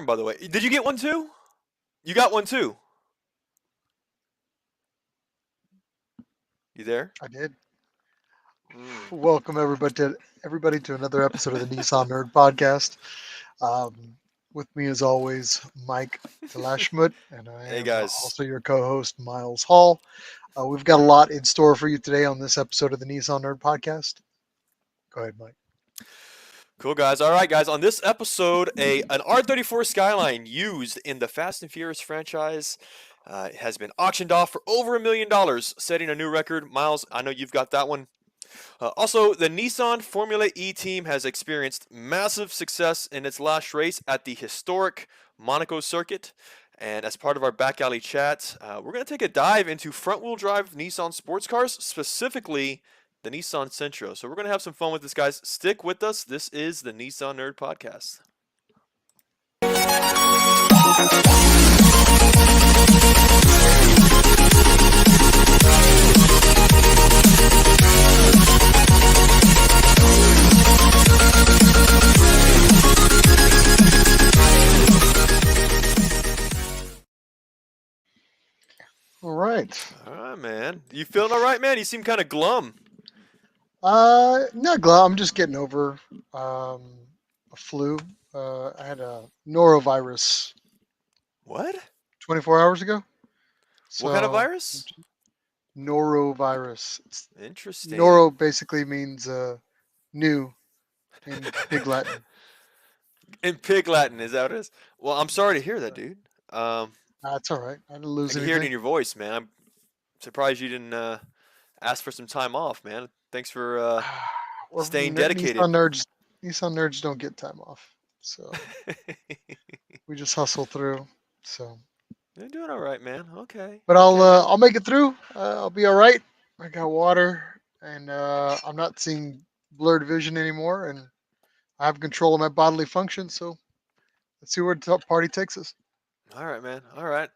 by the way. Did you get one too? You got one too. You there? I did. Mm. Welcome everybody to another episode of the Nissan Nerd Podcast. With me, as always, Mike DeLashmutt, and I Hey am guys. also your co-host, Miles Hall. We've got a lot in store for you today on this episode of the Nissan Nerd Podcast. Go ahead, Mike. Cool guys. All right guys, on this episode, an R34 Skyline used in the Fast and Furious franchise has been auctioned off for over $1 million, setting a new record. Miles, I know you've got that one. Also, the Nissan Formula E team has experienced massive success in its last race at the historic Monaco circuit. And as part of our back alley chat, we're going to take a dive into front-wheel drive Nissan sports cars, specifically the Nissan Sentra. So we're going to have some fun with this, guys. Stick with us. This is the Nissan Nerd Podcast. All right. All right, man. You feeling all right, man? You seem kind of glum. Not glad. I'm just getting over a flu. I had a norovirus What? 24 hours ago. What kind of So virus? norovirus. Interesting. Noro basically means new in Pig Latin. In Pig Latin, is that what it is? Well, I'm sorry to hear that, dude. That's all right. I didn't I lose can hear it in anything. your voice, man. I'm surprised you didn't ask for some time off, man. Thanks for staying dedicated. Nissan nerds don't get time off, so we just hustle through. So, You're doing all right, man. Okay. but Okay, man. I'll make it through. I'll be all right. I got water, and I'm not seeing blurred vision anymore, and I have control of my bodily function. So let's see where the party takes us. All right, man. All right.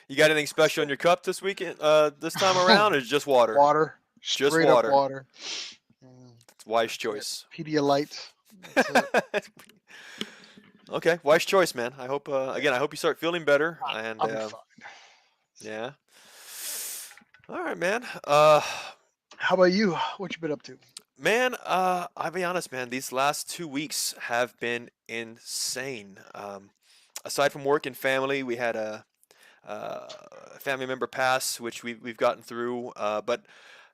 You got anything special in your cup this weekend? This time around, or is it just water? Water, Just straight up water. water. It's wise Yeah, choice. Pedialyte. That's it. Okay, wise choice, man. I hope again. I hope you start feeling better. And I'll be fine. yeah. All right, man. How about you? What you been up to? Man, I'll be honest, man. These last 2 weeks have been insane. Aside from work and family, we had a family member pass, which we've gotten through. But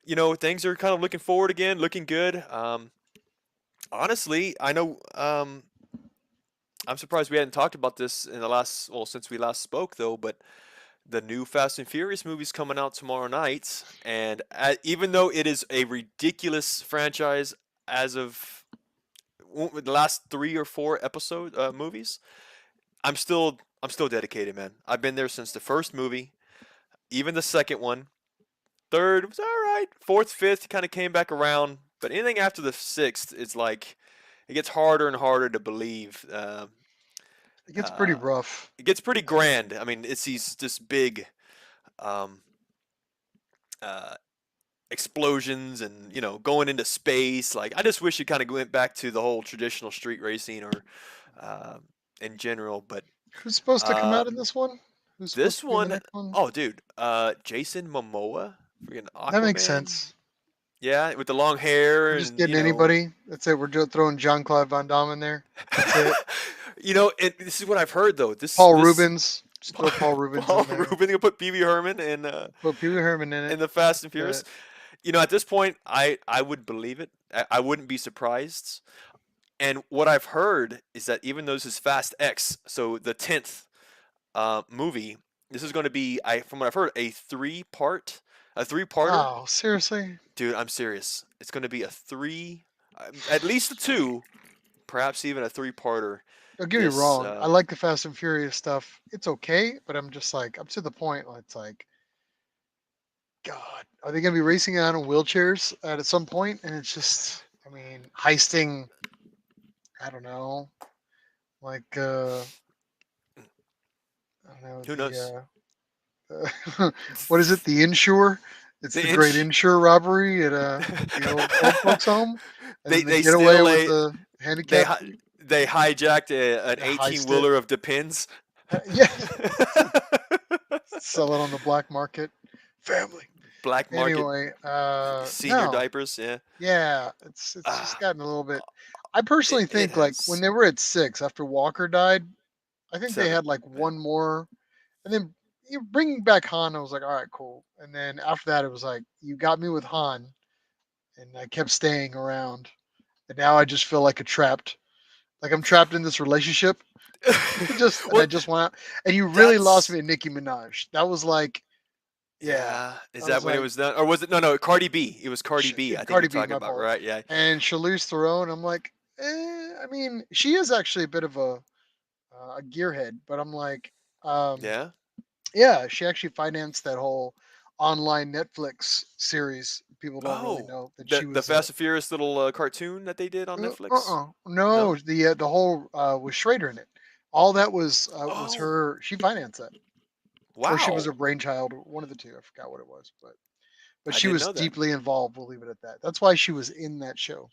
you know, things are kind of looking forward again, looking good. Honestly, I know. I'm surprised we hadn't talked about this in the last, well, since we last spoke, though. But the new Fast and Furious movie's coming out tomorrow night, and even though it is a ridiculous franchise as of the last 3 or 4 movies, I'm still dedicated, man. I've been there since the first movie, even the second one. Third was all right. Fourth, fifth kind of came back around, but anything after the sixth, it's like it gets harder and harder to believe. It gets pretty Uh, rough. it gets pretty grand. I mean, it's these just big um, uh, explosions and going into space. Like I just wish it kind of went back to the whole traditional street racing or uh, in general. But Who's supposed to come uh, out in this one? Who's supposed this to be in the one, next one? oh dude, Jason Momoa, freaking That makes Aquaman. sense. Yeah, with the long hair We're just and getting anybody. That's it. We're throwing Jean Claude Van Damme in there. That's it. This is what I've heard though. This Paul this Rubens. Just throw Paul Rubens Paul in there. Rubin gonna put Pee Wee Herman Put Pee Wee Herman in it. in the Fast and Uh, Furious. At this point, I would believe it. I wouldn't be surprised. And what I've heard is that even though this is Fast X, so the 10th movie, this is going to be, from what I've heard, a three-parter. oh, seriously? Dude, I'm serious. It's going to be at least a two, perhaps even a three-parter. Don't get me This, wrong. I like the Fast and Furious stuff. It's okay, but I'm just like, I'm to the point where it's like, God, are they going to be racing out on wheelchairs at some point? And it's just, I mean, heisting, I don't know, like, I don't know, who knows? what is it? The Insure? It's The the great inch. Insure robbery at the old folks home, and they then they they get away steal with a the they handicap. hi- they hijacked an They 18 heist it. wheeler of Depends. Yeah, sell it on the black market. Family. Black market Anyway, senior no, diapers. Yeah. yeah, it's just Ah, gotten a little bit. I personally it think like when has. they were at 6 after Walker died, I think they 7. had like Yeah. one more, and then you bringing back Han. I was like, all right, cool. And then after that, it was like you got me with Han, and I kept staying around, and now I just feel like a trapped, like I'm trapped in this relationship. I Well, just want, and you really lost that's me at Nicki Minaj. That was like, yeah, yeah. Is I that was when it like, was done, or was it? No, Cardi B. It was Cardi B. I think you're Cardi B, talking my about, fault. right? Yeah. And Charlize Theron, I'm like, I mean, she is actually a bit of a gearhead, but I'm like, um, Yeah. yeah, she actually financed that whole online Netflix series. People don't really Oh, know that she the was. Fast and Furious little cartoon that they did on Netflix. No, No. the whole was Schrader in it. All that was Oh, her. She financed that, or she was wow. her brainchild, one of the two. I forgot what it was, but I she didn't was know that. deeply involved. We'll leave it at that. That's why she was in that show.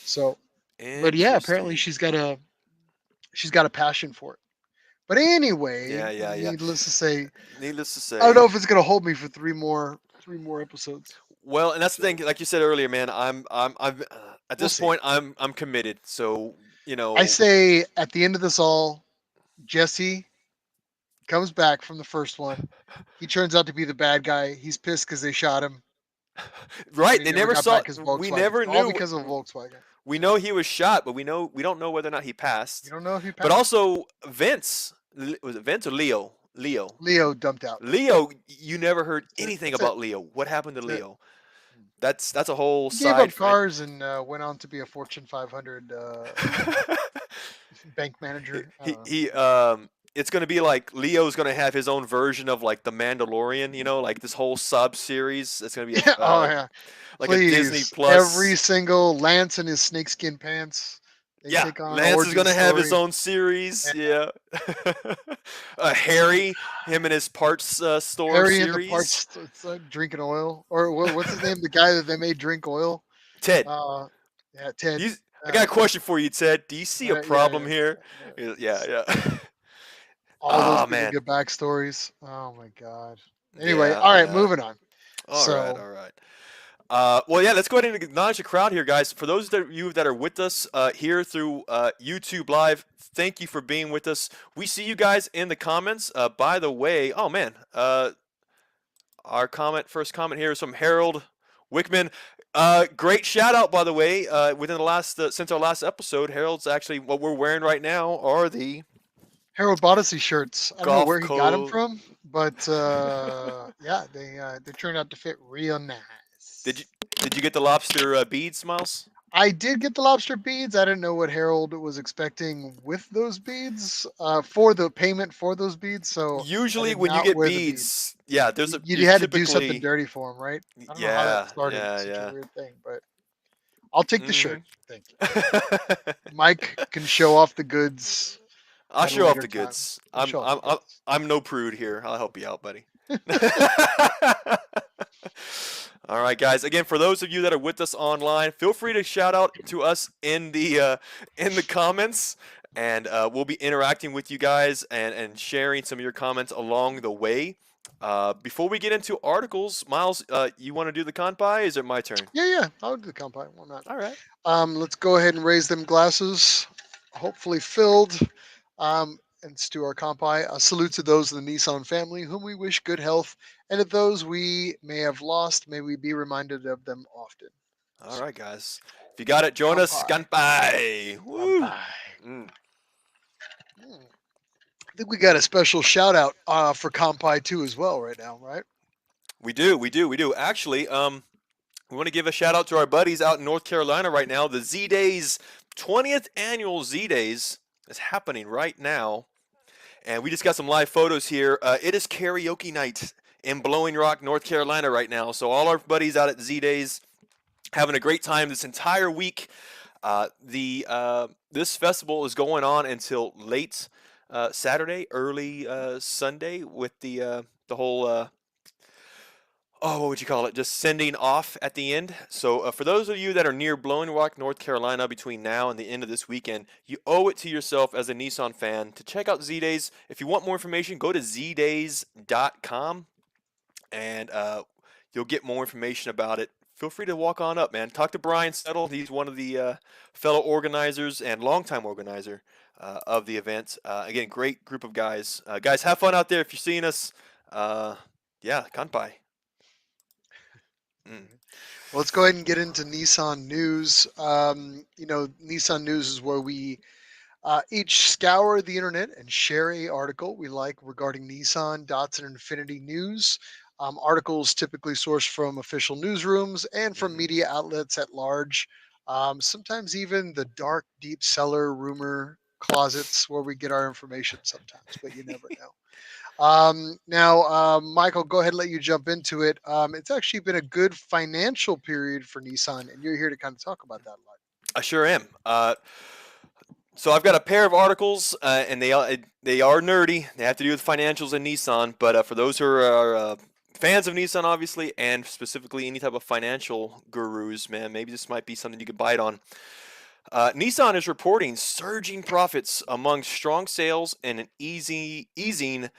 So, but yeah, apparently Interesting. she's got a passion for it. But anyway, Yeah, yeah, yeah. needless to say, Needless to I don't say, know if it's gonna hold me for three more episodes. well, and that's the So thing. Like you said earlier, man. I'm at we'll this see. point, I'm committed. So you I know, say at the end of this all, Jesse comes back from the first one. He turns out to be the bad guy. He's pissed because they shot him, right? and he They never never got saw. back his We Volkswagen. never All knew. because of a Volkswagen. We know he was shot, but we don't know whether or not he You passed. don't know if he But passed. also Vince, was it Vince or Leo? Leo. Leo dumped out. Leo, you never heard That's it. anything That's it. about Leo. What happened to That's it. Leo? That's a whole He gave up side. cars and went on to be a Fortune 500 bank he, manager. I he don't know. he it's gonna be like Leo's gonna have his own version of like the Mandalorian, like this whole sub series. It's gonna be Yeah. Oh yeah. like a Disney Please, every Plus. single Lance in his snakeskin pants. They Yeah, take on Lance is origin gonna have his story. own series. Yeah, Harry, him and his parts store Harry in the series. parts drinking oil, or what's his name? The guy that they made drink oil. Ted, Uh, yeah, Ted. I got a Uh, question for you, Ted. Do you see a yeah, problem yeah, here? yeah. Yeah, It's- yeah. all those Oh people man. get backstories. Oh my god. Anyway, Yeah, all right, yeah. moving on. All right, So all right. Well, yeah, let's go ahead and acknowledge the crowd here, guys. For those of you that are with us here through YouTube Live, thank you for being with us. We see you guys in the comments. By the way, oh man, our first comment here is from Harold Wickman. Great shout out, by the way. Within the last since our last episode, Harold's actually what we're wearing right now are the Harold bought us these shirts. I don't know golf where he got them code. from, but yeah, they turned out to fit real Did you nice. did you get the lobster beads, Miles? I did get the lobster beads. I didn't know what Harold was expecting with those beads for the payment for those beads, so I Usually, did when you not get wear the beads. beads, yeah, You there's had to do something typically dirty for him, right? I don't know how that yeah, started. yeah, It's such a yeah. weird thing, but I'll take the Hmm. shirt. Thank you. Mike can show off the goods I'll at a show off later the time. goods. He'll show off the goods. I'm no prude here. I'll help you out, buddy. All right, guys. Again, for those of you that are with us online, feel free to shout out to us in the comments, and we'll be interacting with you guys and sharing some of your comments along the way. Before we get into articles, Miles, you want to do the compi? Is it my turn? Yeah. I'll do the combine. Why not? All right. Let's go ahead and raise them glasses, hopefully filled. And let's do our compi. A salute to those of the Nissan family, whom we wish good health, and to those we may have lost, may we be reminded of them often. All So, right, guys. If you got it, join us. compi, Kanpai. Woo. compi. Mm. Hmm. I think we got a special shout out for compi too as well right now, right? We do, we do, we do. Actually, we want to give a shout out to our buddies out in North Carolina right now. The Z Days, 20th annual Z Days is happening right now. And we just got some live photos here. It is karaoke night in Blowing Rock, North Carolina right now. So all our buddies out at Z Days having a great time this entire week. This festival is going on until late Saturday, early Sunday with the whole what would you call it? Just sending off at the end. So for those of you that are near Blowing Rock, North Carolina, between now and the end of this weekend, you owe it to yourself as a Nissan fan to check out Z-Days. If you want more information, go to zdays.com and you'll get more information about it. Feel free to walk on up, man. Talk to Brian Settle. He's one of the fellow organizers and longtime organizer of the event. Again, great group of guys. Guys, have fun out there. If you're seeing us, yeah, kanpai. Mm. Well, let's go ahead and get into Nissan news. Nissan news is where we each scour the internet and share a article we like regarding Nissan, Datsun, and Infiniti news. Articles typically sourced from official newsrooms and from Mhm. media outlets at large. Sometimes even the dark, deep cellar rumor closets where we get our information sometimes, but you never know. Michael, go ahead and let you jump into it. It's actually been a good financial period for Nissan, and you're here to kind of talk about that a lot. I sure am. So I've got a pair of articles, and they are nerdy. They have to do with financials and Nissan. But for those who are fans of Nissan, obviously, and specifically any type of financial gurus, man, maybe this might be something you could bite on. Nissan is reporting surging profits among strong sales and an easing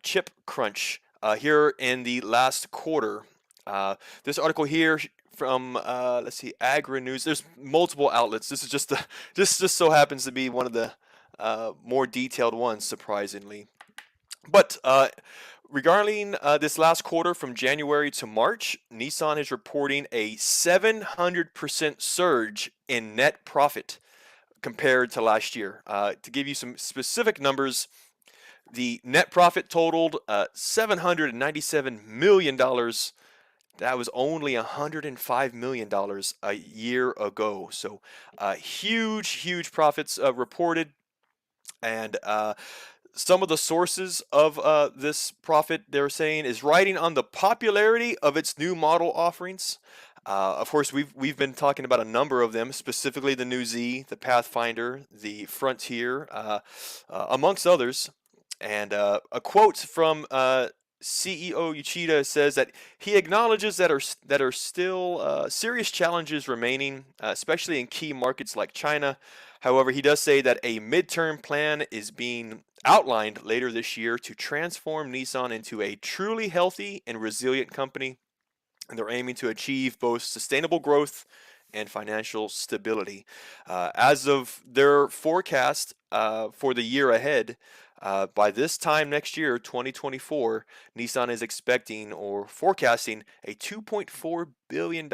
chip crunch here in the last quarter. This article here from let's see, Agri News. There's multiple outlets. This is just this just so happens to be one of the more detailed ones, surprisingly. But regarding this last quarter from January to March, Nissan is reporting a 700% surge in net profit compared to last year. To give you some specific numbers, the net profit totaled $797 million. That was only $105 million a year ago. So huge profits reported. And some of the sources of this profit, they're saying, is riding on the popularity of its new model offerings. Of course, we've been talking about a number of them, specifically the new Z, the Pathfinder, the Frontier, amongst others. And a quote from CEO Uchida says that he acknowledges that are still serious challenges remaining, especially in key markets like China. However, he does say that a midterm plan is being outlined later this year to transform Nissan into a truly healthy and resilient company, and they're aiming to achieve both sustainable growth and financial stability. As of their forecast for the year ahead, by this time next year, 2024, Nissan is expecting or forecasting a $2.4 billion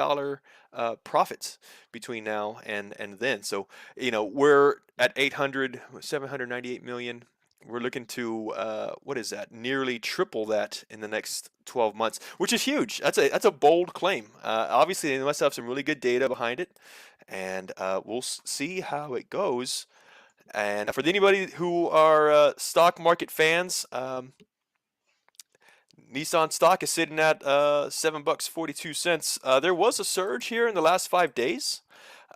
profit between now and then. So, we're at 798 million. We're looking to what is that? Nearly triple that in the next 12 months, which is huge. That's a bold claim. Obviously, they must have some really good data behind it, and we'll see how it goes. And for anybody who are stock market fans, Nissan stock is sitting at $7.42. There was a surge here in the last 5 days.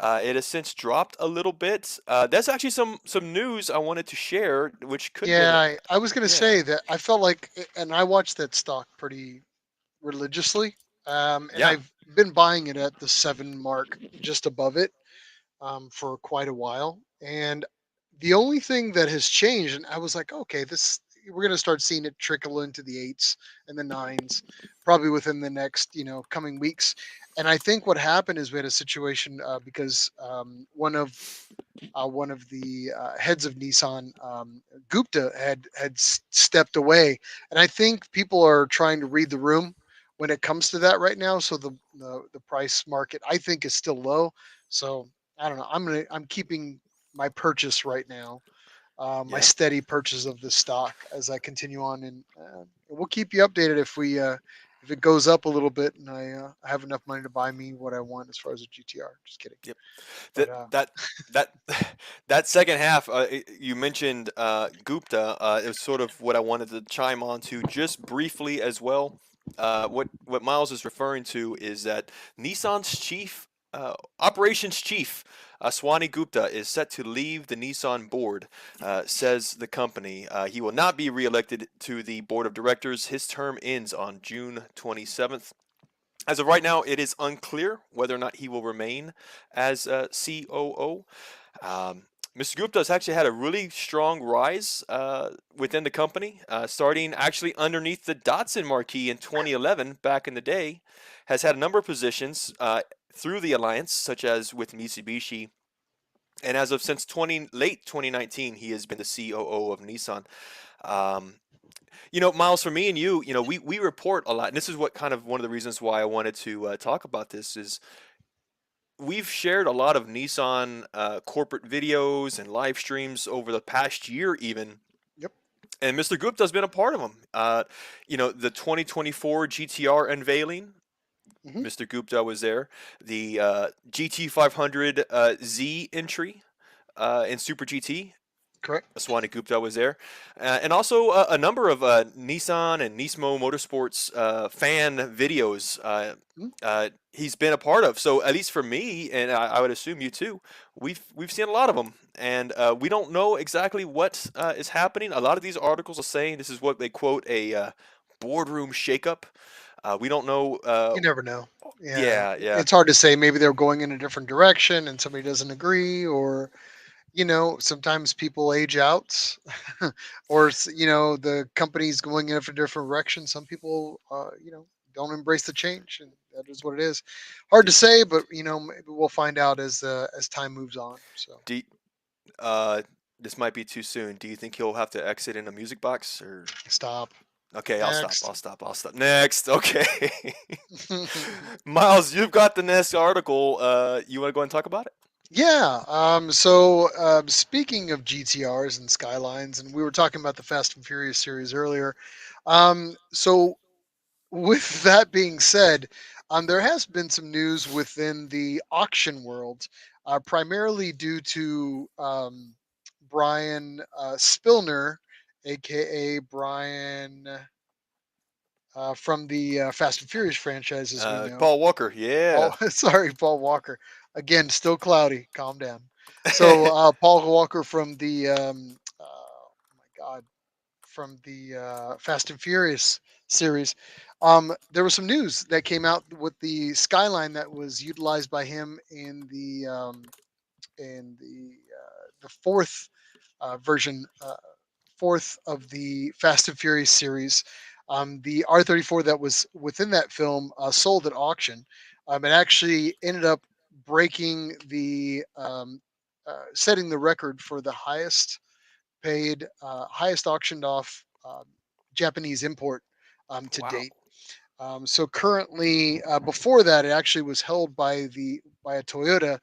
It has since dropped a little bit. That's actually some news I wanted to share, which could have been, Yeah, I was going to yeah, say that I felt like, and I watched that stock pretty religiously, and yeah, I've been buying it at the 7 mark, just above it, for quite a while. And the only thing that has changed, and I was like, okay, this we're going to start seeing it trickle into the 8s and the 9s, probably within the next coming weeks. And I think what happened is we had a situation because one of the heads of Nissan, Gupta, had stepped away, and I think people are trying to read the room when it comes to that right now. So the price market, I think, is still low. So I don't know. I'm keeping my purchase right now, my yeah. steady purchase of the stock as I continue on, and we'll keep you updated if it goes up a little bit and I have enough money to buy me what I want as far as a GTR. Just kidding, Yep. but That that that that second half, you mentioned Gupta. It was sort of what I wanted to chime on to just briefly as well. What Miles is referring to is that Nissan's operations chief, Swani Gupta, is set to leave the Nissan board, says the company. He will not be reelected to the board of directors. His term ends on June 27th. As of right now, it is unclear whether or not he will remain as COO. Um, Mr. Gupta has actually had a really strong rise within the company, starting actually underneath the Datsun marquee in 2011, back in the day, has had a number of positions through the alliance, such as with Mitsubishi. And as of since late 2019, he has been the COO of Nissan. Um, Miles, for me and you, we report a lot, and this is what kind of one of the reasons why I wanted to talk about this is we've shared a lot of Nissan corporate videos and live streams over the past year, even. Yep. And Mr. Gupta's been a part of them. The 2024 GTR unveiling, Hmm. Mr. Gupta was there. The GT500 Z entry in Super GT, Correct. Swani Gupta was there, and also a number of Nissan and NISMO Motorsports fan videos Mhm. he's been a part of. So at least for me, and I would assume you too, we've seen a lot of them, and we don't know exactly what is happening. A lot of these articles are saying this is what they quote a boardroom shakeup. We don't know. You never know. Yeah, Yeah, yeah. it's hard to say. Maybe they're going in a different direction, and somebody doesn't agree, or sometimes people age out, or the company's going in a different direction. Some people, don't embrace the change, and that is what it is. Hard Do, to say, but maybe we'll find out as time moves on. So do, uh, this might be too soon. Do you think he'll have to exit in a music box or? stop. Okay, I'll stop. Next. I'll stop. I'll stop. Next. Okay. Miles, you've got the next article. You want to go and talk about it? Yeah. So speaking of GTRs and Skylines, and we were talking about the Fast and Furious series earlier. So with that being said, there has been some news within the auction world, primarily due to Brian Spillner, aka Brian, from the Fast and Furious franchise, as we know. Paul Walker. Paul, Yeah. sorry, Paul Walker. Again, still cloudy. Calm down. So Paul Walker from the oh my God, from the Fast and Furious series. There was some news that came out with the Skyline that was utilized by him in the fourth version, fourth of the Fast and Furious series. The R34 that was within that film sold at auction. It actually ended up breaking setting the record for the highest paid, highest auctioned off Japanese import to Wow. date. So currently, before that, it actually was held by a Toyota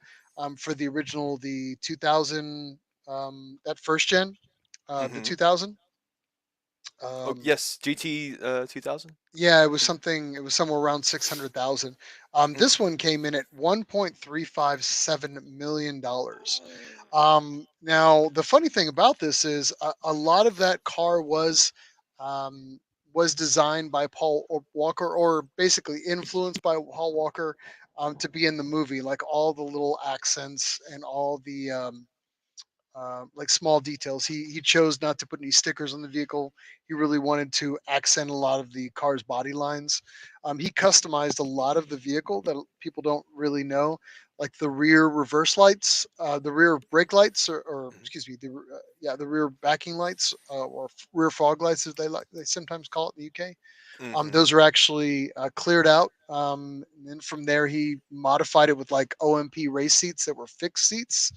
for the 2000, that first gen, the Mm-hmm. 2000. Oh Um, yes, GT 2000. yeah, it was something. It was somewhere around 600,000. Mm. This one came in at $1.357 million. Now, the funny thing about this is a lot of that car um, was designed by Walker, or basically influenced by Paul Walker, to be in the movie. Like all the little accents and all the like small details. He chose not to put any stickers on the vehicle. He really wanted to accent a lot of the car's body lines. He customized a lot of the vehicle that people don't really know, like the rear reverse lights, the rear brake lights, or Mhm. excuse me, the rear backing lights, or rear fog lights, as they sometimes call it in the UK. Mhm. Those are actually cleared out. And then from there, he modified it with like OMP race seats that were fixed seats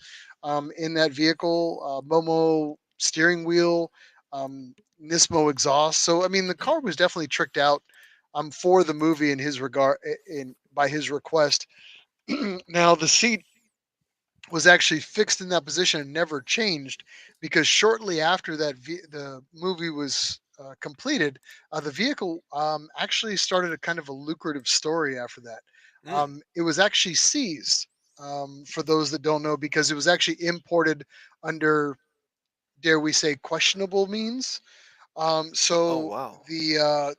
in that vehicle, Momo steering wheel, NISMO exhaust. So I mean, the car was definitely tricked out for the movie in his regard, in by his request. Now the seat was actually fixed in that position and never changed, because shortly after the movie was completed, the vehicle actually started a kind of a lucrative story after that. Mm. It was actually seized, for those that don't know, because it was actually imported under, dare we say, questionable means. Oh So wow. the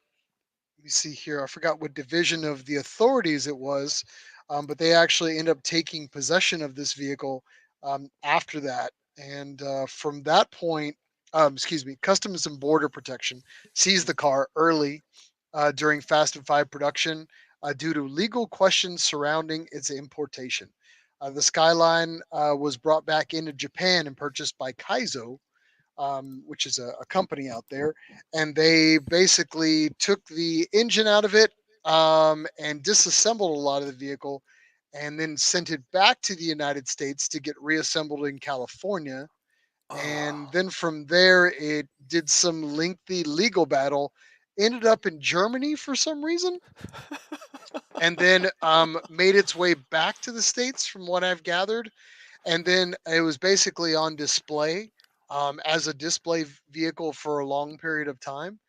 let me see here. I forgot what division of the authorities it was, but they actually end up taking possession of this vehicle after that. And from that point, excuse me, Customs and Border Protection seized the car early during Fast and Five production. due to legal questions surrounding its importation. The Skyline was brought back into Japan and purchased by Kaizo, which is a company out there, and they basically took the engine out of it and disassembled a lot of the vehicle, and then sent it back to the United States to get reassembled in California. And Oh. then from there, it did some lengthy legal battle, ended up in Germany for some reason, and then made its way back to the States, from what I've gathered. And then it was basically on display as a display vehicle for a long period of time.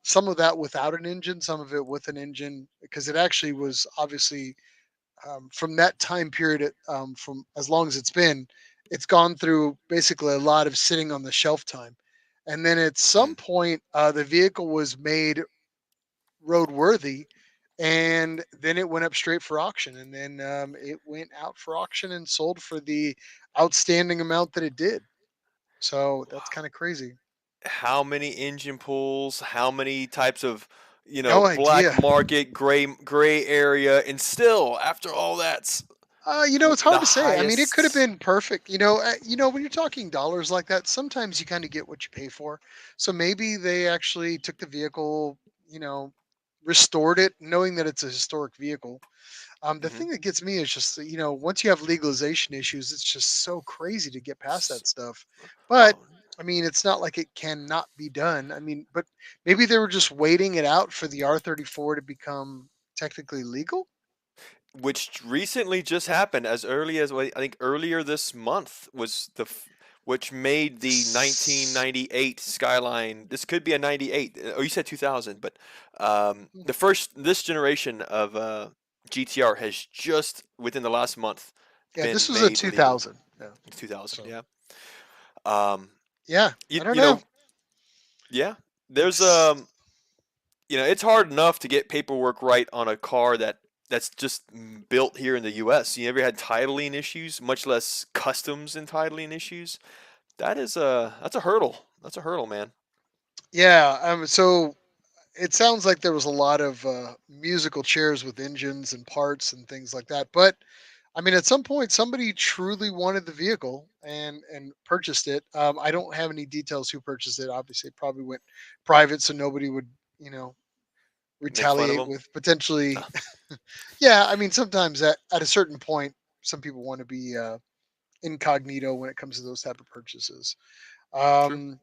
Some of that without an engine, some of it with an engine, because it actually was obviously from that time period, from as long as it's gone through basically a lot of sitting on the shelf time. And then at some Mm. point, the vehicle was made roadworthy, and then it went up straight for auction, and then it went out for auction and sold for the outstanding amount that it did. So that's kind of crazy. How many engine pulls, how many types of, No black idea. market, gray area, and still after all that's It's the hard to say. I mean, it could have highest. been perfect. When you're talking dollars like that, sometimes you kind of get what you pay for. So maybe they actually took the vehicle, you know, restored it, knowing that it's a historic vehicle. The Hmm. thing that gets me is just that, once you have legalization issues, it's just so crazy to get past that stuff. But Oh, I mean, it's not like it cannot be done. I mean, but maybe they were just waiting it out for the R34 to become technically legal. which recently just happened as early as I think earlier this month was which made the S- 1998 Skyline. This could be a 98. Oh, you said 2000, but hmm, the first this generation of GTR has just within the last month Yeah, this been was a made legal. 2000. Yeah. 2000, So yeah. Um, yeah, you I don't you know. know, yeah. There's It's it's hard enough to get paperwork right on a car that's just built here in the U.S. You never had titling issues, much less customs and titling issues. That's a hurdle. That's a hurdle, man. Yeah. So it sounds like there was a lot of musical chairs with engines and parts and things like that. But I mean, at some point, somebody truly wanted the vehicle and purchased it. I don't have any details who purchased it. Obviously, it probably went private, so nobody would, you know, Make fun of retaliate them. with potentially. Yeah, I mean, sometimes at a certain point, some people want to be incognito when it comes to those type of purchases. True. Um,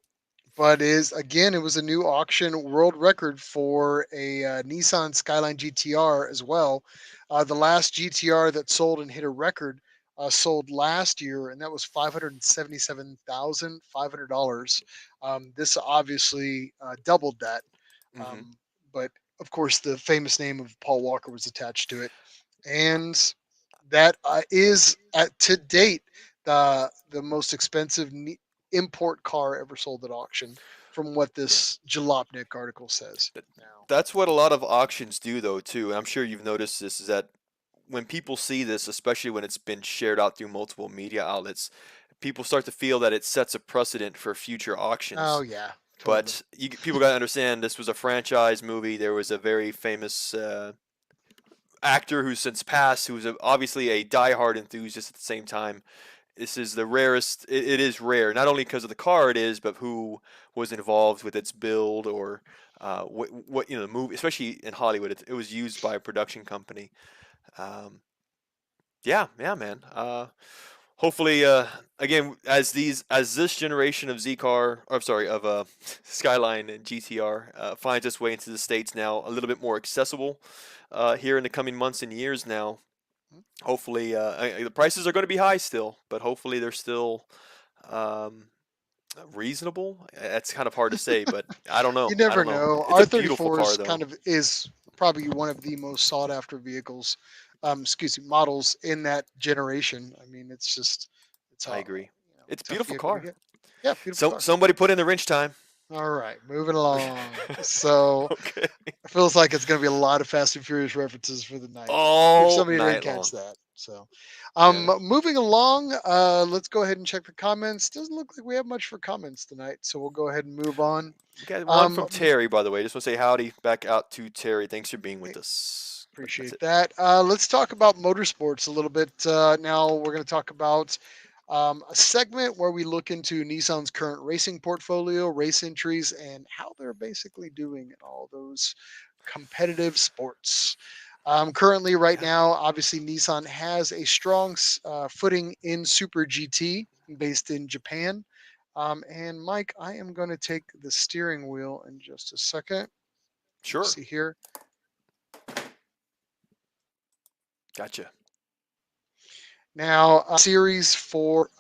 but is again, it was a new auction world record for a Nissan Skyline GTR as well. The last GTR that sold and hit a record sold last year, and that was $577,500. This obviously doubled that, Hmm. um, but of course, the famous name of Paul Walker was attached to it, and that is at to date the most expensive import car ever sold at auction, from what Yeah. this Jalopnik article says. That, Now, that's what a lot of auctions do, though, too. And I'm sure you've noticed this is that when people see this, especially when it's been shared out through multiple media outlets, people start to feel that it sets a precedent for future oh auctions. yeah, totally. But people got to understand this was a franchise movie. There was a very famous actor who's since passed, who's obviously a diehard enthusiast at the same time. This is the rarest. It is rare, not only because of the car it is, but who was involved with its build or what the movie, especially in Hollywood, it was used by a production company. Um, yeah, yeah, man. Hopefully, again, as this generation of Z car, or I'm sorry, of Skyline and GTR finds its way into the states now, a little bit more accessible here in the coming months and years now. Hopefully, the prices are going to be high still, but hopefully they're still um, reasonable. That's kind of hard to say, but I don't know. You I never don't know. know. It's a beautiful R34 car, is though. kind of is probably one of the most sought after vehicles, excuse me, models in that generation. I mean, it's just it's I agree. It's a tough beautiful vehicle to car. get. Yeah, beautiful So car. somebody put in the wrench time. All right, moving along. So Okay. it feels like it's going to be a lot of Fast and Furious references for the night. If All somebody didn't night catch long. that, so Yeah. moving along. Let's go ahead and check the comments. Doesn't look like we have much for comments tonight, so we'll go ahead and move on. We got one Um, from Terry, by the way. Just want to say howdy back out to Terry. Thanks for being with us. That's Appreciate it. that. Let's talk about motorsports a little bit. Now we're going to talk about a segment where we look into Nissan's current racing portfolio, race entries, and how they're basically doing in all those competitive sports. Currently, right Yeah. now, obviously, Nissan has a strong footing in Super GT based in Japan. And Mike, I am going to take the steering wheel in just a second. Let's Sure. see here. Gotcha. Now, series for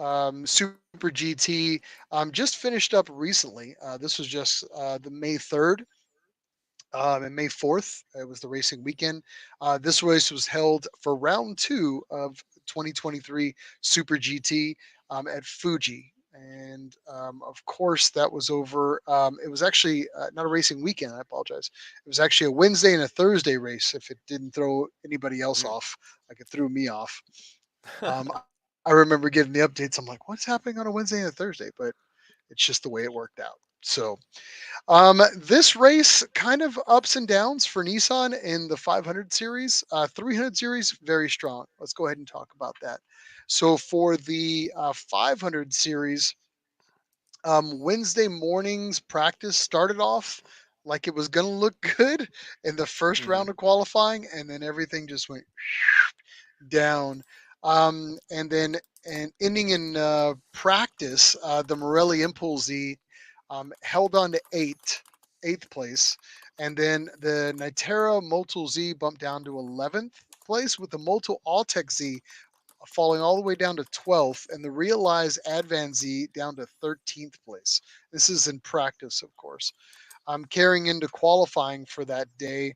Super GT just finished up recently. This was just the May 3rd and May 4th. It was the racing weekend. This race was held for round two of 2023 Super GT at Fuji. And of course, that was over. It was actually not a racing weekend. I apologize. It was actually a Wednesday and a Thursday race. If it didn't throw anybody else Mm. off, like it threw me off. I remember getting the updates. I'm like, what's happening on a Wednesday and a Thursday? But it's just the way it worked out. So this race kind of ups and downs for Nissan in the 500 series. 300 series, very strong. Let's go ahead and talk about that. So for the 500 series, Wednesday morning's practice started off like it was going to look good in the first Hmm. round of qualifying, and then everything just went down. And then and ending in practice, the Morelli Impulse Z held on to eighth place, and then the Nitera Motul Z bumped down to 11th place, with the Motul Alltech Z falling all the way down to 12th, and the Realize Advan Z down to 13th place. This is in practice, of course. Carrying into qualifying for that day,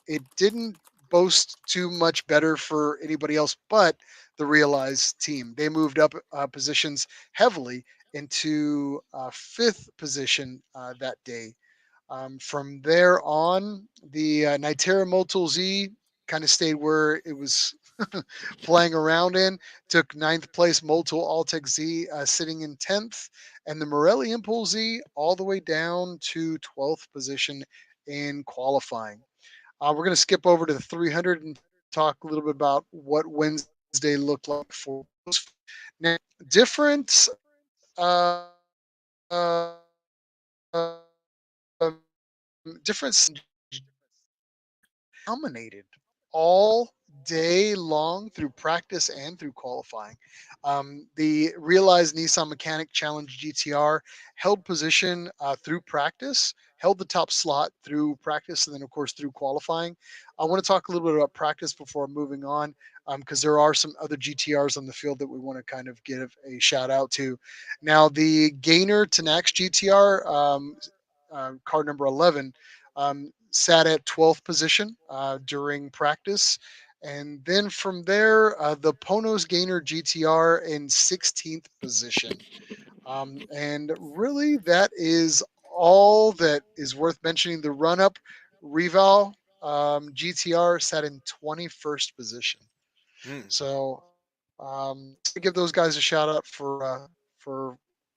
it didn't boast too much better for anybody else but the Realize team. They moved up positions heavily into fifth position that day. From there on, the Nitera Motul Z kind of stayed where it was playing around in. Took ninth place Motul Altec Z sitting in 10th. And the Morelli Impulse Z all the way down to 12th position in qualifying. We're going to skip over to the 300 and talk a little bit about what Wednesday looked like for those. Now, different different dominated all day long through practice and through qualifying. The Realized Nissan Mechanic Challenge GTR held position through practice, held the top slot through practice, and then, of course, through qualifying. I want to talk a little bit about practice before moving on, because there are some other GTRs on the field that we want to kind of give a shout out to. Now, the Gainer Tenax GTR, car number 11, sat at 12th position during practice. And then from there, the Ponos Gainer GTR in 16th position. And really, that is all that is worth mentioning. The run up, Reval GTR sat in 21st position. Hmm. So give those guys a shout out for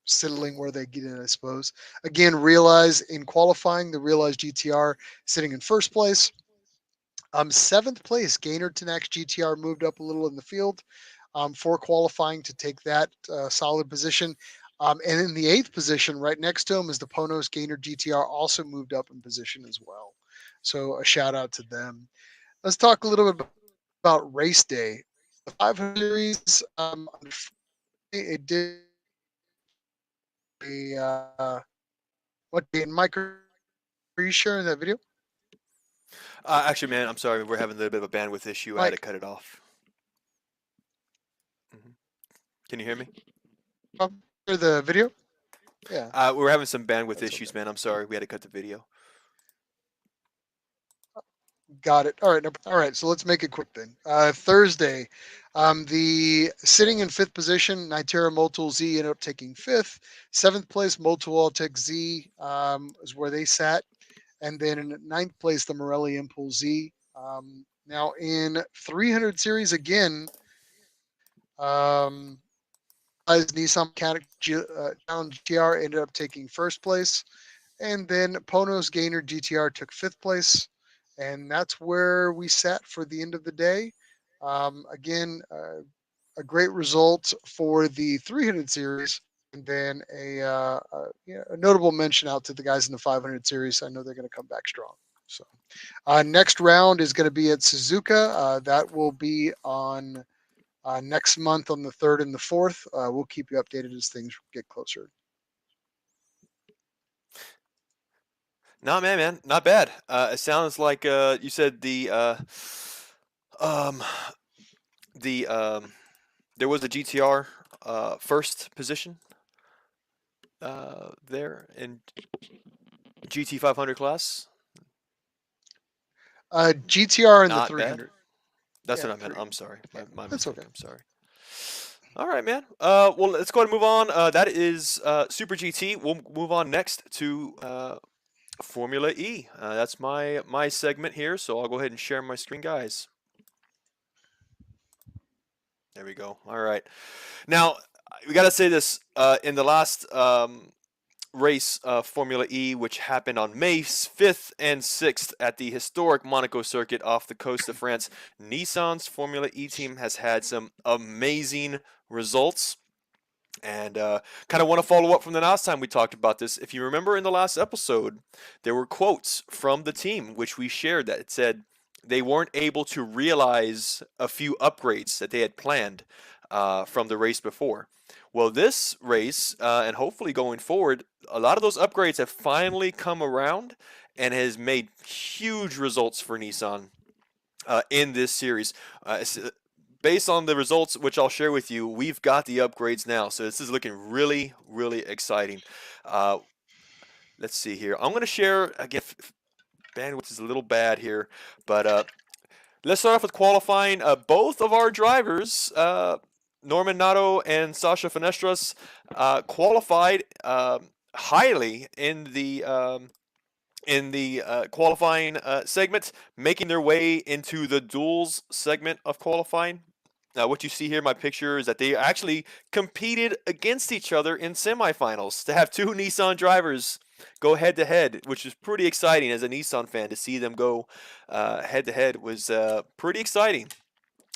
settling where they get in, I suppose. Again, Realize in qualifying, the Realize GTR sitting in first place. Seventh place, Gainer Tenax GTR moved up a little in the field for qualifying to take that solid position. And in the eighth position, right next to him, is the Ponos Gainer GTR, also moved up in position as well. So a shout out to them. Let's talk a little bit about race day. The 500 series, it did a what day? Mike, are you sharing that video? Actually, man, I'm sorry. We're having a little bit of a bandwidth issue. I Mike, had to cut it off. Hmm. Can you hear me? for the video? Yeah, We're having some bandwidth that's okay. issues, man. I'm sorry. We had to cut the video. Got it. All right. All right. So let's make it quick then. Thursday, the sitting in fifth position, Nitera Motul Z ended up taking fifth. Seventh place, Motul Tech Z is where they sat. And then in ninth place, the Morelli Impulse Z. Now in 300 series again, as Nissan Mechanic Challenge GTR ended up taking first place. And then Ponos Gainer GTR took fifth place. And that's where we sat for the end of the day. Again, a great result for the 300 series, and then a notable mention out to the guys in the 500 series. I know they're going to come back strong. So next round is going to be at Suzuka. That will be on next month on the 3rd and the 4th. We'll keep you updated as things get closer. No, man, not bad. It sounds like you said um, the there was a GTR first position there in GT 500 class. GTR in the Not bad. 300. That's Yeah, what I meant. 300. I'm sorry. Yeah, My that's mistake. okay. I'm sorry. All right, man. Well, let's go ahead and move on. That is Super GT. We'll move on next to Formula E. That's my segment here, so I'll go ahead and share my screen, guys. There we go. All right. Now, we got to say this. In the last race, Formula E, which happened on May 5th and 6th at the historic Monaco circuit off the coast of France, Nissan's Formula E team has had some amazing results. And kind of want to follow up from the last time we talked about this. If you remember in the last episode, there were quotes from the team which we shared that it said they weren't able to realize a few upgrades that they had planned from the race before. Well, this race, and hopefully going forward, a lot of those upgrades have finally come around and has made huge results for Nissan in this series. Based on the results, which I'll share with you, we've got the upgrades now. So this is looking really, really exciting. Uh, let's see here. I'm going to share, again, bandwidth is a little bad here, but let's start off with qualifying. Both of our drivers, Norman Nato and Sasha Fenestras, qualified highly in the qualifying segment, making their way into the duels segment of qualifying. Now, what you see here in my picture is that they actually competed against each other in semifinals to have two Nissan drivers go head to head, which is pretty exciting as a Nissan fan to see them go head to head was pretty exciting.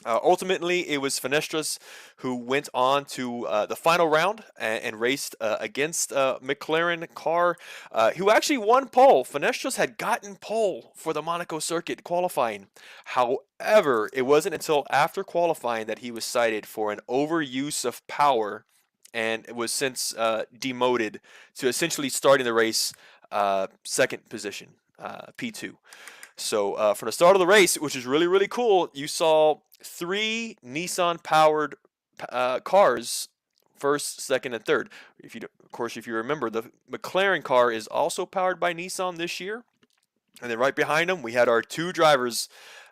Ultimately, it was Fenestras who went on to the final round and raced against McLaren car, who actually won pole. Fenestras had gotten pole for the Monaco circuit qualifying. However, it wasn't until after qualifying that he was cited for an overuse of power and was since demoted to essentially starting the race second position, P2. So from the start of the race, which is really, really cool, you saw three Nissan-powered cars, first, second, and third. Of course, if you remember, the McLaren car is also powered by Nissan this year. And then right behind them, we had our two drivers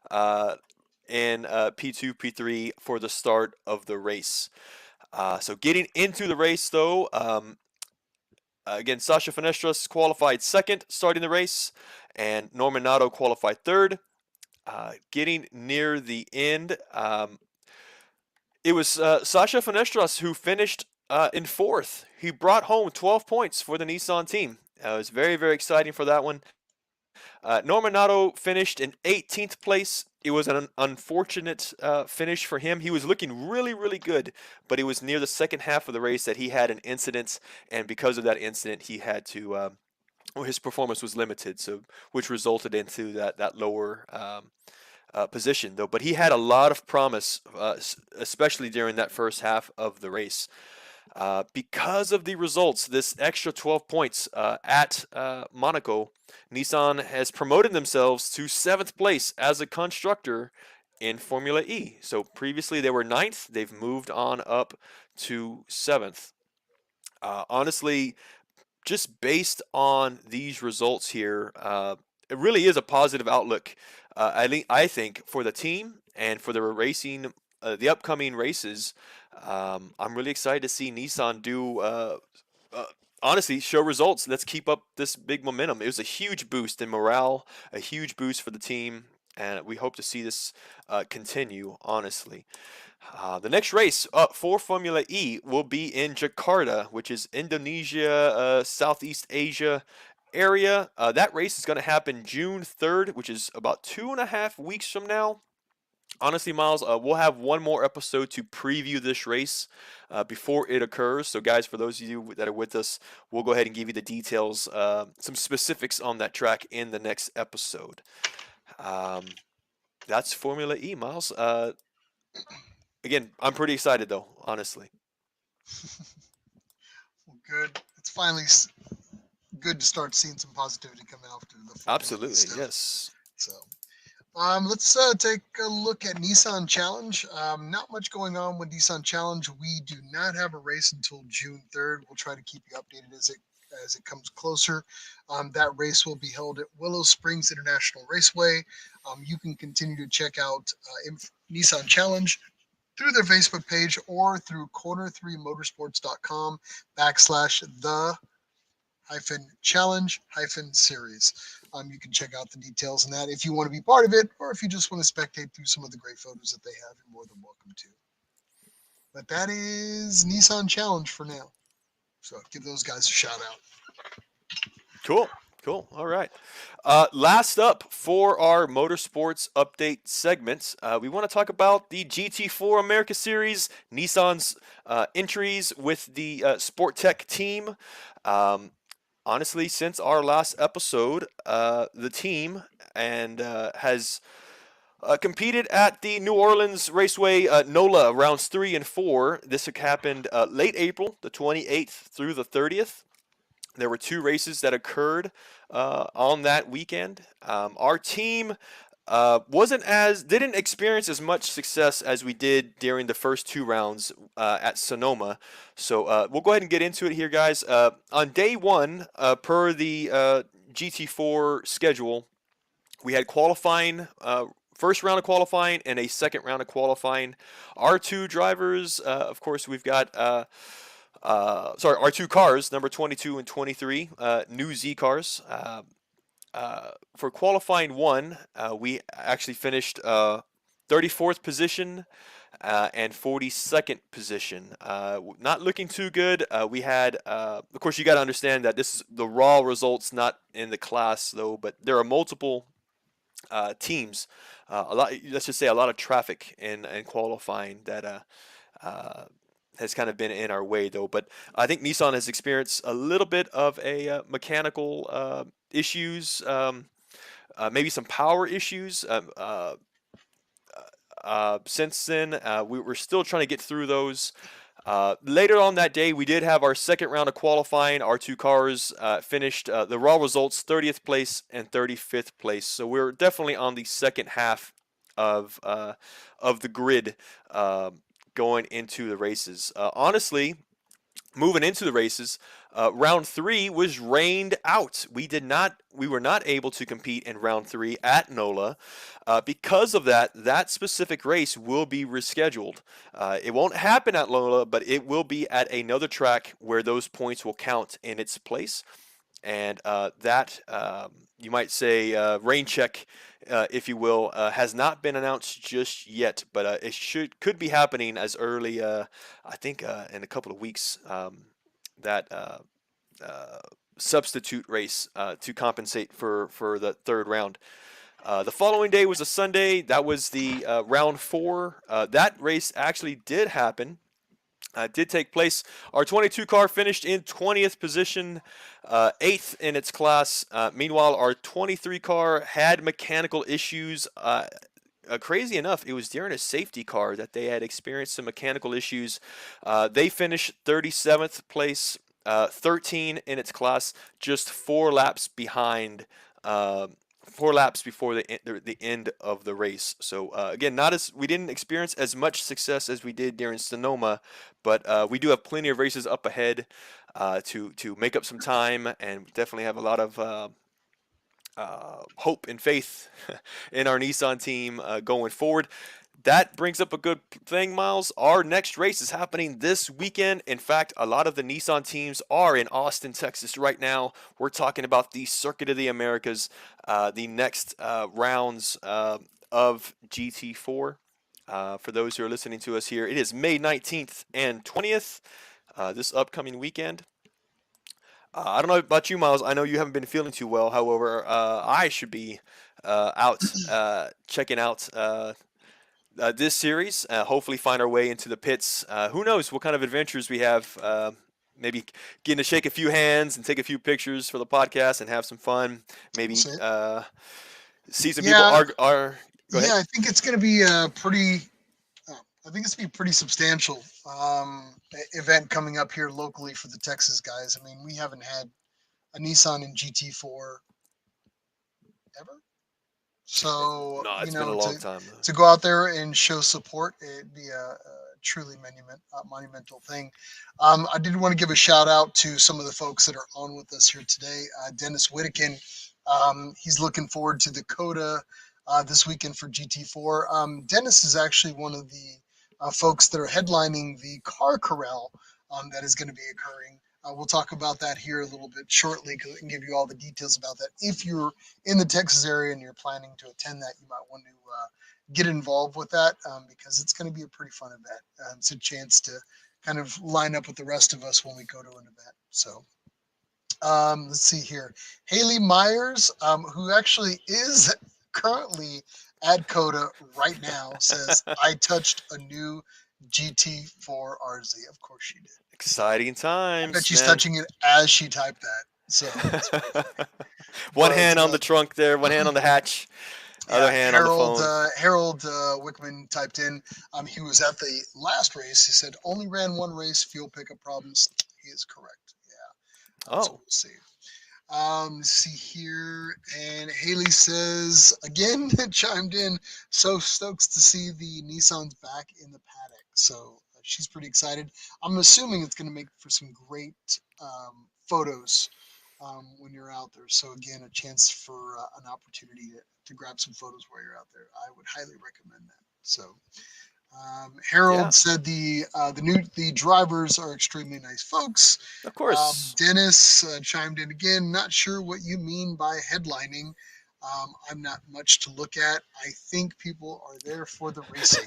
in P2, P3 for the start of the race. So getting into the race, though, again, Sasha Fenestras qualified second, starting the race, and Norman Nato qualified third. Getting near the end, it was Sasha Fenestras who finished in fourth. He brought home 12 points for the Nissan team. It was very, very exciting for that one. Norman Nato finished in 18th place. It was an unfortunate finish for him. He was looking really, really good, but it was near the second half of the race that he had an incident, and because of that incident, he had to. His performance was limited, so which resulted into that lower position, though. But he had a lot of promise, especially during that first half of the race. Because of the results, this extra 12 points at Monaco, Nissan has promoted themselves to 7th place as a constructor in Formula E. So previously they were 9th, they've moved on up to 7th. Honestly, just based on these results here, it really is a positive outlook. I think for the team and for the racing, the upcoming races. I'm really excited to see Nissan do. Honestly, show results. Let's keep up this big momentum. It was a huge boost in morale, a huge boost for the team, and we hope to see this continue. Honestly. The next race for Formula E will be in Jakarta, which is Indonesia, Southeast Asia, area. That race is going to happen June 3rd, which is about 2.5 weeks from now. Honestly, Miles, we'll have one more episode to preview this race before it occurs. So, guys, for those of you that are with us, we'll go ahead and give you the details, some specifics on that track in the next episode. That's Formula E, Miles. Again, I'm pretty excited, though, honestly. Well, good. It's finally good to start seeing some positivity coming out to the Formula E Absolutely, stuff. yes. So, let's take a look at Nissan Challenge. Not much going on with Nissan Challenge. We do not have a race until June 3rd. We'll try to keep you updated as it comes closer. That race will be held at Willow Springs International Raceway. You can continue to check out Nissan Challenge through their Facebook page or through corner3motorsports.com /the-challenge-series. You can check out the details on that if you want to be part of it, or if you just want to spectate through some of the great photos that they have, you're more than welcome to. But that is Nissan Challenge for now. So give those guys a shout out. Cool. Cool. All right. Last up for our motorsports update segment, we want to talk about the GT4 America Series, Nissan's entries with the Sport Tech team. Honestly, since our last episode, the team has competed at the New Orleans Raceway NOLA rounds 3 and 4. This happened late April, the 28th through the 30th. There were 2 races that occurred on that weekend. Our team didn't experience as much success as we did during the first 2 rounds at Sonoma. So we'll go ahead and get into it here, guys. On day 1, per the GT4 schedule, we had qualifying. First round of qualifying and a second round of qualifying. Our 2 drivers, of course, we've got our 2 cars, number 22 and 23, new Z cars. For qualifying 1, we actually finished 34th position and 42nd position. Not looking too good. We had, of course, you got to understand that this is the raw results, not in the class though, but there are multiple teams. Let's just say a lot of traffic in qualifying that has kind of been in our way though. But I think Nissan has experienced a little bit of a mechanical issues, maybe some power issues. Since then, we're still trying to get through those. Later on that day, we did have our second round of qualifying. Our 2 cars finished the raw results 30th place and 35th place. So we're definitely on the second half of the grid going into the races. Honestly, moving into the races, round 3 was rained out. We were not able to compete in round 3 at NOLA. Because of that specific race will be rescheduled. It won't happen at NOLA, but it will be at another track where those points will count in its place. And that, you might say, rain check, if you will, has not been announced just yet, but it could be happening as early, I think, in a couple of weeks. That substitute race to compensate for the third round. The following day was a Sunday. That was the round 4. That race actually did happen. Did take place. Our 22 car finished in 20th position, 8th in its class. Meanwhile, our 23 car had mechanical issues. Crazy enough, it was during a safety car that they had experienced some mechanical issues. They finished 37th place, 13 in its class, just 4 laps behind. 4 laps before the end of the race. So again, we didn't experience as much success as we did during Sonoma, but we do have plenty of races up ahead to make up some time, and definitely have a lot of hope and faith in our Nissan team going forward. That brings up a good thing, Miles. Our next race is happening this weekend. In fact, a lot of the Nissan teams are in Austin, Texas right now. We're talking about the Circuit of the Americas, the next rounds of GT4. For those who are listening to us here, it is May 19th and 20th, this upcoming weekend. I don't know about you, Miles. I know you haven't been feeling too well. However, I should be out checking out this series. Hopefully, find our way into the pits. Who knows what kind of adventures we have? Maybe getting to shake a few hands and take a few pictures for the podcast and have some fun. Maybe So, see some people. yeah, Are Go ahead. yeah, I think it's going to be a pretty. I think it's going to be a pretty substantial event coming up here locally for the Texas guys. I mean, we haven't had a Nissan in GT4 ever. So, No, you it's been a know, long time. to go out there and show support, it'd be a truly monumental thing. I did want to give a shout out to some of the folks that are on with us here today. Dennis Whittakin, he's looking forward to Dakota this weekend for GT4. Dennis is actually one of the folks that are headlining the car corral that is going to be occurring. We'll talk about that here a little bit shortly because I can give you all the details about that. If you're in the Texas area and you're planning to attend that, you might want to get involved with that because it's going to be a pretty fun event. It's a chance to kind of line up with the rest of us when we go to an event. So let's see here. Haley Myers, who actually is currently at COTA right now, says, I touched a new GT4 RZ. Of course she did. Exciting So, I bet times, she's man. touching it as she typed that. So it's pretty funny. One But hand on the trunk there, one hand on the hatch, yeah, other hand on the phone. Harold Wickman typed in. He was at the last race. He said only ran one race, fuel pickup problems. He is correct. Yeah. So Oh, we'll see. Let's see here, and Haley says again, chimed in. So stoked to see the Nissans back in the paddock. So she's pretty excited. I'm assuming it's going to make for some great photos when you're out there. So again, a chance for an opportunity to grab some photos while you're out there. I would highly recommend that. So yeah, Harold said the drivers are extremely nice folks. of course. Dennis chimed in again. Not sure what you mean by headlining. I'm not much to look at. I think people are there for the racing.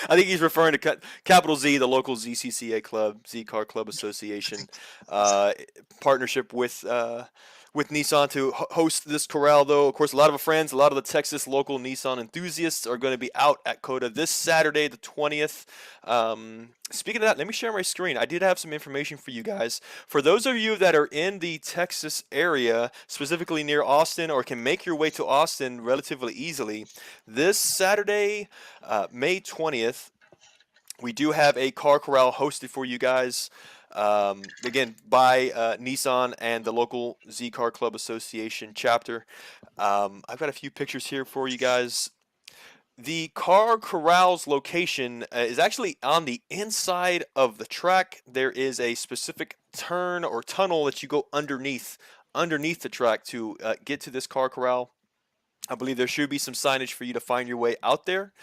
I think he's referring to Capital Z, the local ZCCA club, Z Car Club I Association, think uh, partnership with Nissan to host this corral. Though, of course, a lot of our friends, a lot of the Texas local Nissan enthusiasts are going to be out at COTA this Saturday, the 20th. Speaking of that, let me share my screen. I did have some information for you guys. For those of you that are in the Texas area, specifically near Austin, or can make your way to Austin relatively easily, this Saturday, May 20th, we do have a car corral hosted for you guys. Again, by Nissan and the local Z Car Club Association chapter. I've got a few pictures here for you guys. The car corral's location is actually on the inside of the track. There is a specific turn or tunnel that you go underneath the track to get to this car corral. I believe there should be some signage for you to find your way out there.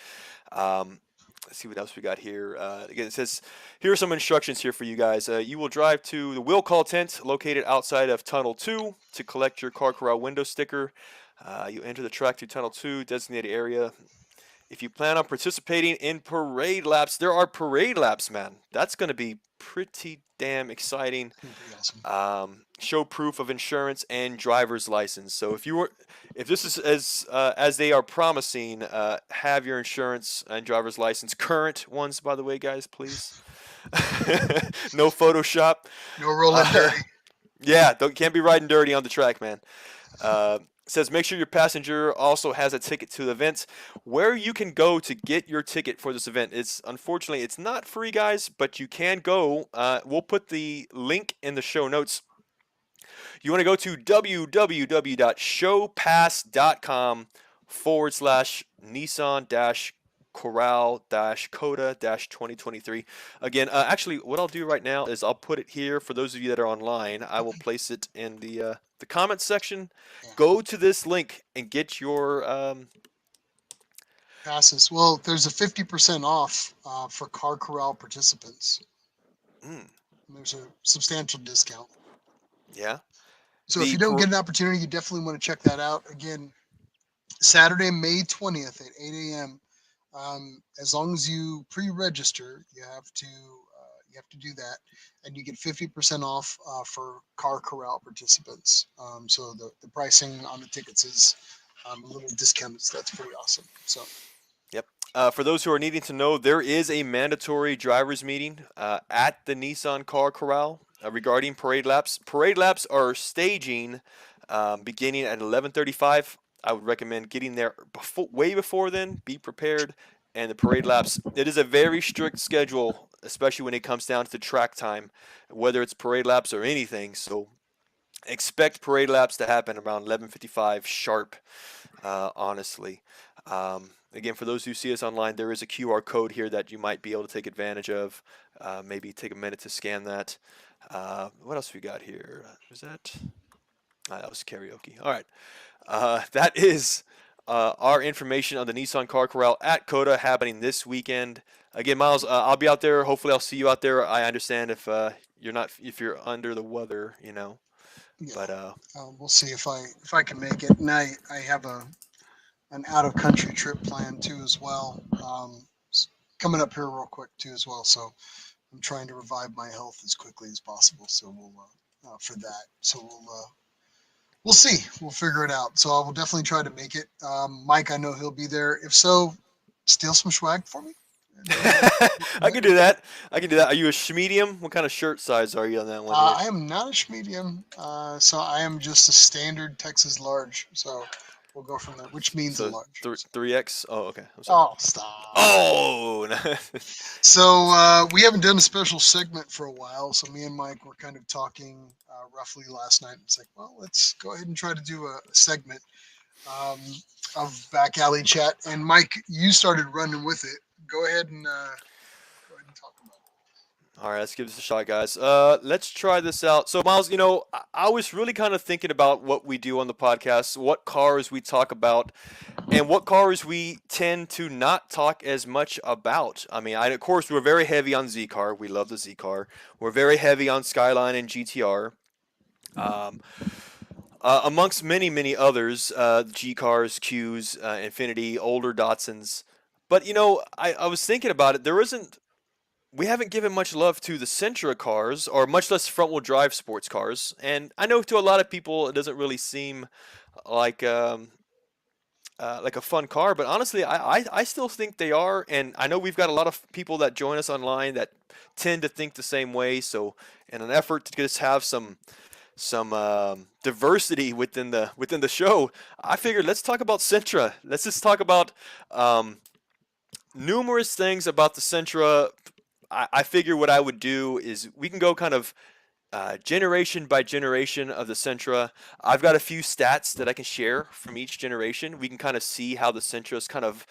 Let's see what else we got here. Again, it says, here are some instructions here for you guys. You will drive to the will call tent located outside of Tunnel 2 to collect your car corral window sticker. You enter the track through Tunnel 2, designated area. If you plan on participating in parade laps, there are parade laps, man. That's going to be pretty damn exciting. Pretty awesome. Show proof of insurance and driver's license. So if this is as they are promising, have your insurance and driver's license, current ones, by the way, guys, please. No Photoshop. No rolling dirty. Yeah, can't be riding dirty on the track, man. Says make sure your passenger also has a ticket to the event. Where you can go to get your ticket for this event, unfortunately it's not free, guys, but you can go. We'll put the link in the show notes. You want to go to www.showpass.com/Nissan Corral COTA 2023. Again, actually, what I'll do right now is I'll put it here for those of you that are online. I will place it in the comment section. Yeah. Go to this link and get your Passes. Well, there's a 50% off for car corral participants. There's a substantial discount. yeah. So if you don't get an opportunity, you definitely want to check that out. Again, Saturday, May 20th at 8 a.m. As long as you pre-register, you have to You have to do that, and you get 50% off for Car Corral participants. So the pricing on the tickets is a little discounted. So that's pretty awesome. So Yep. For those who are needing to know, there is a mandatory drivers meeting at the Nissan Car Corral regarding parade laps. Parade laps are staging beginning at 11:35. I would recommend getting there way before then. Be prepared. And the parade laps, it is a very strict schedule, especially when it comes down to the track time, whether it's parade laps or anything. So expect parade laps to happen around 11:55 sharp. Honestly. Again, for those who see us online, there is a QR code here that you might be able to take advantage of. Maybe take a minute to scan that. What else we got here? Was that? That was karaoke. All right. That is our information on the Nissan Car Corral at COTA happening this weekend. Again, Miles, I'll be out there. Hopefully, I'll see you out there. I understand if you're under the weather, yeah, but we'll see if I can make it. And I have an out of country trip planned too as well. Coming up here real quick too as well. So I'm trying to revive my health as quickly as possible. So we'll for that. So we'll see. We'll figure it out. So I will definitely try to make it. Mike, I know he'll be there. If so, steal some swag for me. I can do that. I can do that. Are you a schmedium? What kind of shirt size are you on that one here? I am not a medium, so I am just a standard Texas large. So we'll go from there, which means a So large. 3X. Oh, okay. I'm sorry. Oh, stop. Oh. So we haven't done a special segment for a while. So me and Mike were kind of talking roughly last night. It's like, well, let's go ahead and try to do a segment of back alley chat. And Mike, you started running with it. Go ahead and talk about it. All right, let's give this a shot, guys. Let's try this out. So, Miles, I was really kind of thinking about what we do on the podcast, what cars we talk about, and what cars we tend to not talk as much about. I mean, of course, we're very heavy on Z car. We love the Z car. We're very heavy on Skyline and GTR. Um, amongst many, many others, G cars, Qs, Infinity, older Datsuns. But I was thinking about it. We haven't given much love to the Sentra cars, or much less front-wheel drive sports cars. And I know to a lot of people it doesn't really seem like like a fun car, but honestly, I still think they are. And I know we've got a lot of people that join us online that tend to think the same way. So, in an effort to just have some diversity within the show, I figured let's talk about Sentra. Let's just talk about numerous things about the Sentra. I figure what I would do is we can go kind of generation by generation of the Sentra. I've got a few stats that I can share from each generation. We can kind of see how the Sentra's kind of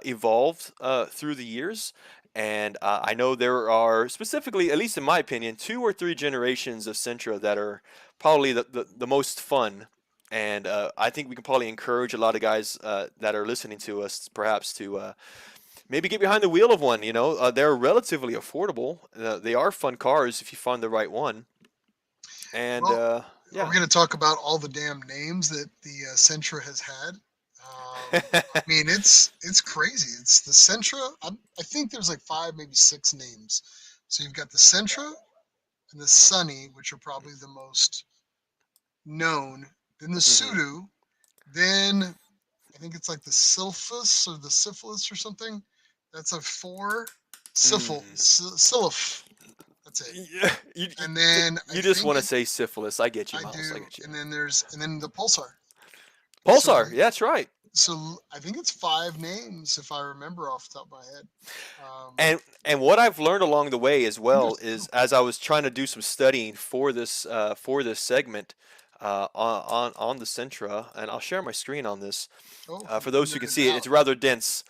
evolved through the years. And I know there are specifically, at least in my opinion, 2 or 3 generations of Sentra that are probably the most fun. And I think we can probably encourage a lot of guys that are listening to us perhaps to maybe get behind the wheel of one. They're relatively affordable. They are fun cars if you find the right one. And Well, yeah. are we going to talk about all the damn names that the Sentra has had? I mean, it's crazy. It's the Sentra. I think there's like 5, maybe 6 names. So you've got the Sentra and the Sunny, which are probably the most known. Then the Sudu. Then I think it's like the Sylphus or the Syphilis or something. That's a 4. Sylph. That's it. Yeah, And then you just want to say syphilis. I get you, I Miles. do. I get you. And then the Pulsar. Pulsar. So Yeah, that's right. so I think it's 5 names if I remember off the top of my head. And what I've learned along the way as I think well there's is 2. as I was trying to do some studying for this segment on the Sentra, and I'll share my screen on this Oh, for those who figured can it see it. out. It's rather dense,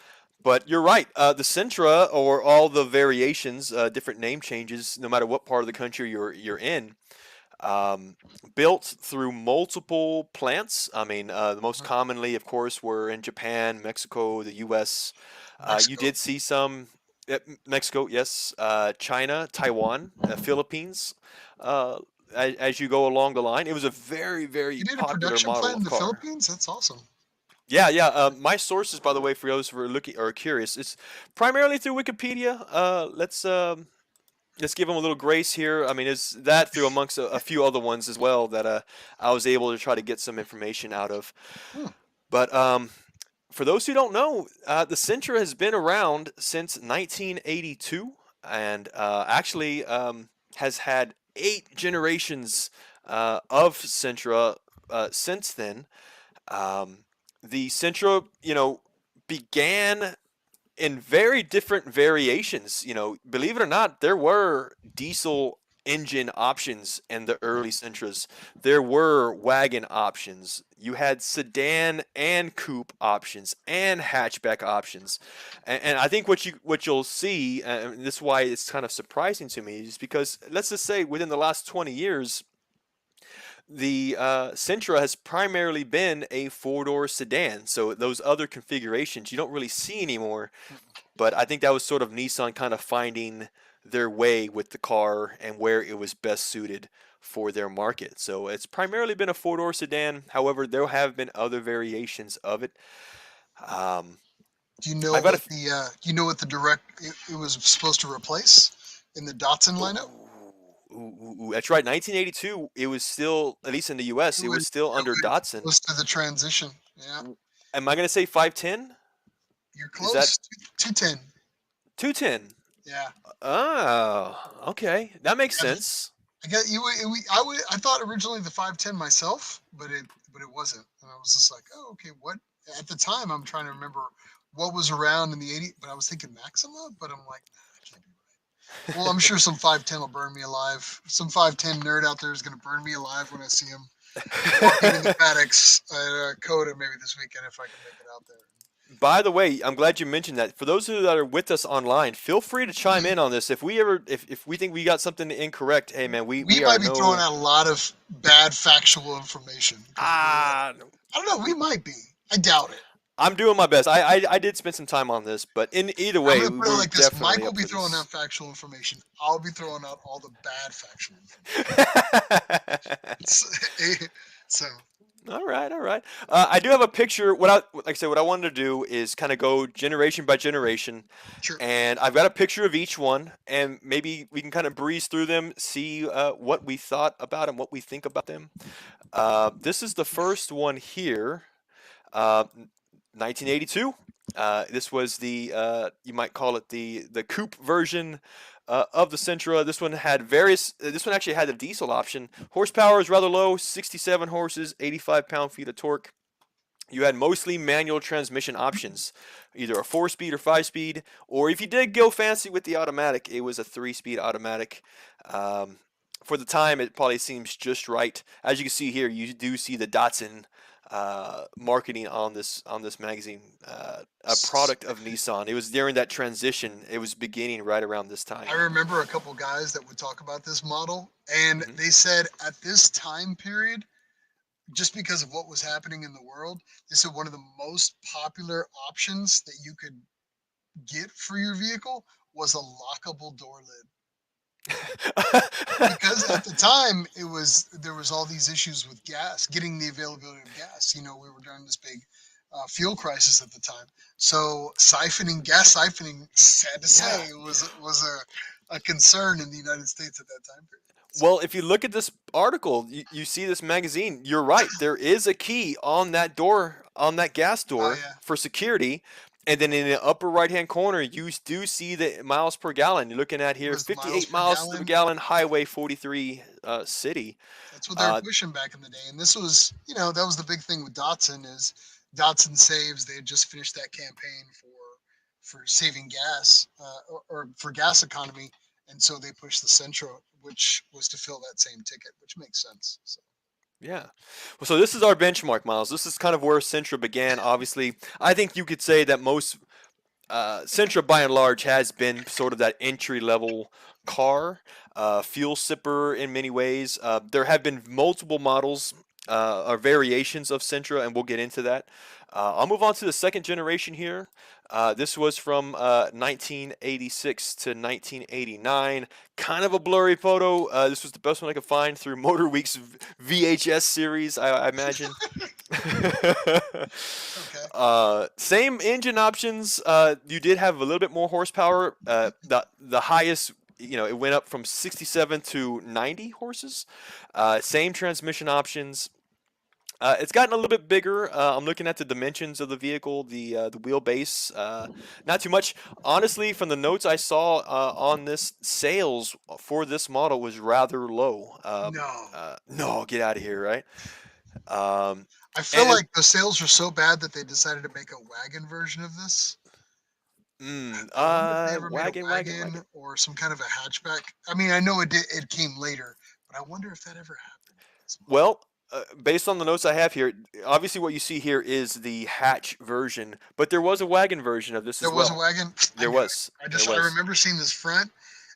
but you're right. The Sentra, or all the variations, different name changes, no matter what part of the country you're in, um, built through multiple plants. I mean, the most Uh-huh. commonly, of course, were in Japan, Mexico, the U.S. You Mexico. did see some Mexico, yes, China, Taiwan, Philippines. Uh, as you go along the line, it was a very, very You did a popular production model plant in of the car. Philippines? That's awesome. Yeah, yeah. My sources, by the way, for those who are looking or curious, it's primarily through Wikipedia. let's give them a little grace here. I mean, is that through amongst a few other ones as well that I was able to try to get some information out of. Hmm. But for those who don't know, the Sentra has been around since 1982, and actually has had 8 generations of Sentra since then. Um, the Sentra, began in very different variations. Believe it or not, there were diesel engine options in the early Sentras. There were wagon options. You had sedan and coupe options and hatchback options. And I think what you'll see, and this is why it's kind of surprising to me, is because let's just say within the last 20 years, the Sentra has primarily been a four-door sedan. So those other configurations you don't really see anymore. But I think that was sort of Nissan kind of finding their way with the car and where it was best suited for their market. So it's primarily been a four-door sedan. However, there have been other variations of it. Um, Do you know I've got a. what the direct it was supposed to replace in the Datsun lineup? That's right. 1982. It was still, at least in the U.S., it was still under It was Datsun. close to the transition. Yeah, Am I going to say 510? you're Is that close. 210. 210? Yeah, Oh, okay. That makes yeah. sense. I get you. I thought originally the 510 myself, but it wasn't, and I was just like, oh, okay. What at the time I'm trying to remember what was around in the 80s, but I was thinking Maxima, but I'm like, nah, that can't be right. Well, I'm sure some 510 will burn me alive. Some 510 nerd out there is going to burn me alive when I see him walking in the paddocks at Coda maybe this weekend if I can make it out there. By the way, I'm glad you mentioned that. For those of you that are with us online, feel free to chime in on this. If we think we got something incorrect, hey man, we We we are might be throwing no. out a lot of bad factual information because Ah, I don't know. We might be. I doubt it. I'm doing my best. I did spend some time on this, but in either I'm way, going to put it we're like this. Mike definitely will up be for throwing this. out factual information. I'll be throwing out all the bad factual information. So, All right, all right. I do have a picture. Like I said, what I wanted to do is kind of go generation by generation, sure. and I've got a picture of each one, and maybe we can kind of breeze through them, see what we thought about them, what we think about them. This is the first one here, uh, 1982. This was the you might call it the coupe version of the Sentra. This one had various. This one actually had a diesel option. Horsepower is rather low, 67 horses, 85 pound-feet of torque. You had mostly manual transmission options, either a 4-speed or 5-speed, or if you did go fancy with the automatic, it was a 3-speed automatic. Um, for the time, it probably seems just right. As you can see here, you do see the Datsun marketing on this magazine, a product of Nissan. It was during that transition. It was beginning right around this time. I remember a couple guys that would talk about this model, and Hmm. they said at this time period, just because of what was happening in the world, they said one of the most popular options that you could get for your vehicle was a lockable door lid. Because at the time there was all these issues with gas, getting the availability of gas. We were during this big fuel crisis at the time, so gas siphoning, sad to Yeah. say, was a concern in the United States at that time period. So, Well, if you look at this article, you see this magazine. You're right. There is a key on that door, on that gas oh door yeah, for security. And then in the upper right-hand corner, you do see the miles per gallon. You're looking at it here, was the miles 58 per miles per gallon. gallon, Highway 43 city. That's what they were Uh, pushing back in the day, and this was, that was the big thing with Datsun is Datsun Saves. They had just finished that campaign for saving gas or for gas economy, and so they pushed the Sentra, which was to fill that same ticket, which makes sense. So yeah. Well, so this is our benchmark, Miles. This is kind of where Sentra began. Obviously, I think you could say that most Sentra, by and large, has been sort of that entry level car, fuel sipper in many ways. There have been multiple models or variations of Sentra, and we'll get into that. I'll move on to the second generation here. This was from 1986 to 1989. Kind of a blurry photo. This was the best one I could find through Motor Week's VHS series, I imagine. okay, Same engine options. You did have a little bit more horsepower. The highest it went up from 67 to 90 horses. Same transmission options. It's gotten a little bit bigger. I'm looking at the dimensions of the vehicle, the wheelbase. Not too much, honestly. From the notes I saw on this, sales for this model was rather low. No. No, get out of here, right? Um, I feel and like the sales were so bad that they decided to make a wagon version of this. I wonder if they ever made a wagon. wagon or some kind of a hatchback. I mean, I know it came later, but I wonder if that ever happened. This model. Well, based on the notes I have here, obviously what you see here is the hatch version, but there was a wagon version of this There as was a well. wagon. I There knew it. was. I There just I was. remember seeing this front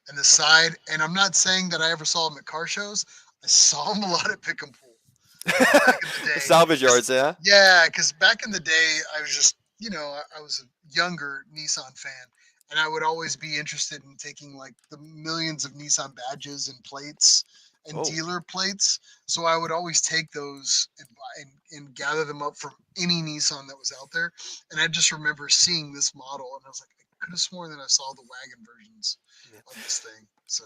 and the side, and I'm not saying that I ever saw them at car shows. I saw them a lot at pick and pull back in the The day. salvage yards, yeah. Yeah, because back in the day, I was just, I was a younger Nissan fan, and I would always be interested in taking like the millions of Nissan badges and plates and Oh, dealer plates. So I would always take those and buy and gather them up from any Nissan that was out there. And I just remember seeing this model, and I was like, I could have sworn that I saw the wagon versions yeah. of this thing. So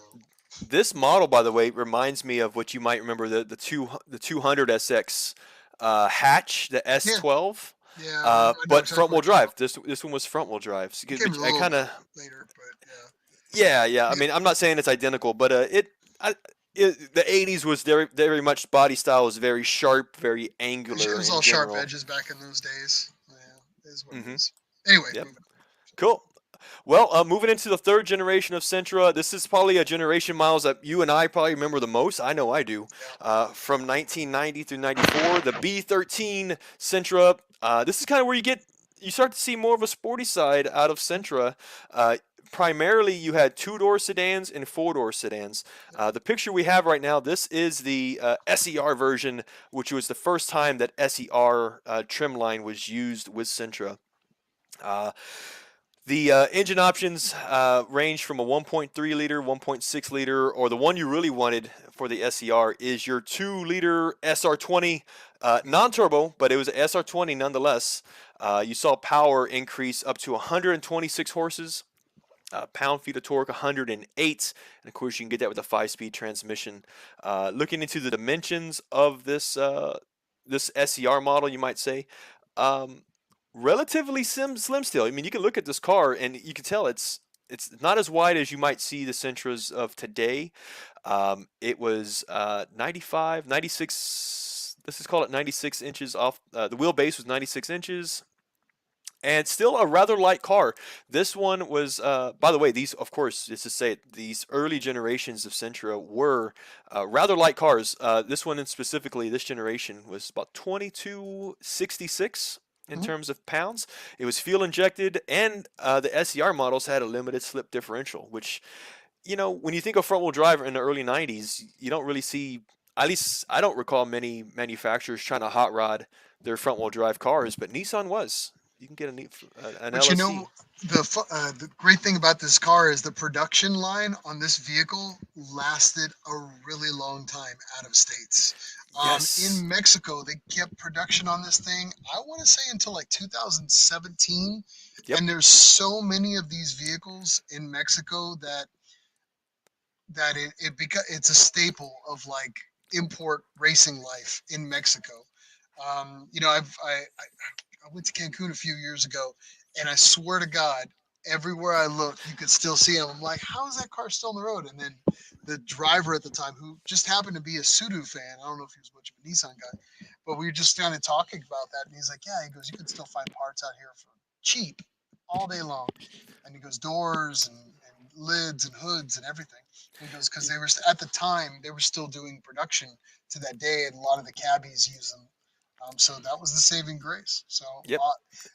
This model, by the way, reminds me of what you might remember the 200 SX hatch, the yeah, S12, yeah, I know but exactly front wheel what you're talking drive. about. This one was front wheel drive. It came a I little kind bit of later, but yeah. yeah. I mean, I'm not saying it's identical, but the 80s was very much body style was very sharp, very It angular was in all sharp general. edges back in those days. Yeah, it is what it Hmm. is. Anyway, Yep. moving Cool. Well, moving into the third generation of Sentra, this is probably a generation, Miles, that you and I probably remember the most. I know I do. on. From 1990 through 94, the B13 Sentra. This is kind of where you start to see more of a sporty side out of Sentra. Primarily, you had two-door sedans and four-door sedans. The picture we have right now, this is the SER version, which was the first time that SER trim line was used with Sentra. Uh, the engine options range from a 1.3 liter, 1.6 liter, or the one you really wanted for the SER is your 2-liter SR20, non-turbo, but it was a SR20 nonetheless. You saw power increase up to 126 horses, pound-feet of torque 108, and of course you can get that with a 5-speed transmission. Looking into the dimensions of this SER model, you might say. Um, Relatively slim still. I mean, you can look at this car and you can tell it's not as wide as you might see the Sentras of today. It was 95, 96. This is called it 96 inches off. The wheelbase was 96 inches. And still a rather light car. This one was, by the way, these, of course, just to say it, these early generations of Sentra were rather light cars. This one, specifically, this generation was about 2266 in Mhm. terms of pounds. It was fuel injected, and the SER models had a limited slip differential, which, when you think of front wheel drive in the early 90s, you don't really see, at least I don't recall many manufacturers trying to hot rod their front wheel drive cars, but Nissan was. You can get an But LSC. the great thing about this car is the production line on this vehicle lasted a really long time out of states. Yes. In Mexico, they kept production on this thing, I want to say until like 2017. Yep. And there's so many of these vehicles in Mexico that it's a staple of like import racing life in Mexico. I went to Cancun a few years ago, and I swear to God, everywhere I looked, you could still see him. I'm like, how is that car still on the road? And then the driver at the time, who just happened to be a Subaru fan, I don't know if he was much of a Nissan guy, but we were just kind of talking about that, and he's like, yeah, he goes, you can still find parts out here for cheap all day long. And he goes, doors and lids and hoods and everything. And he goes, because they were at the time they were still doing production to that day, and a lot of the cabbies use them. So that was the saving grace. So, Yep.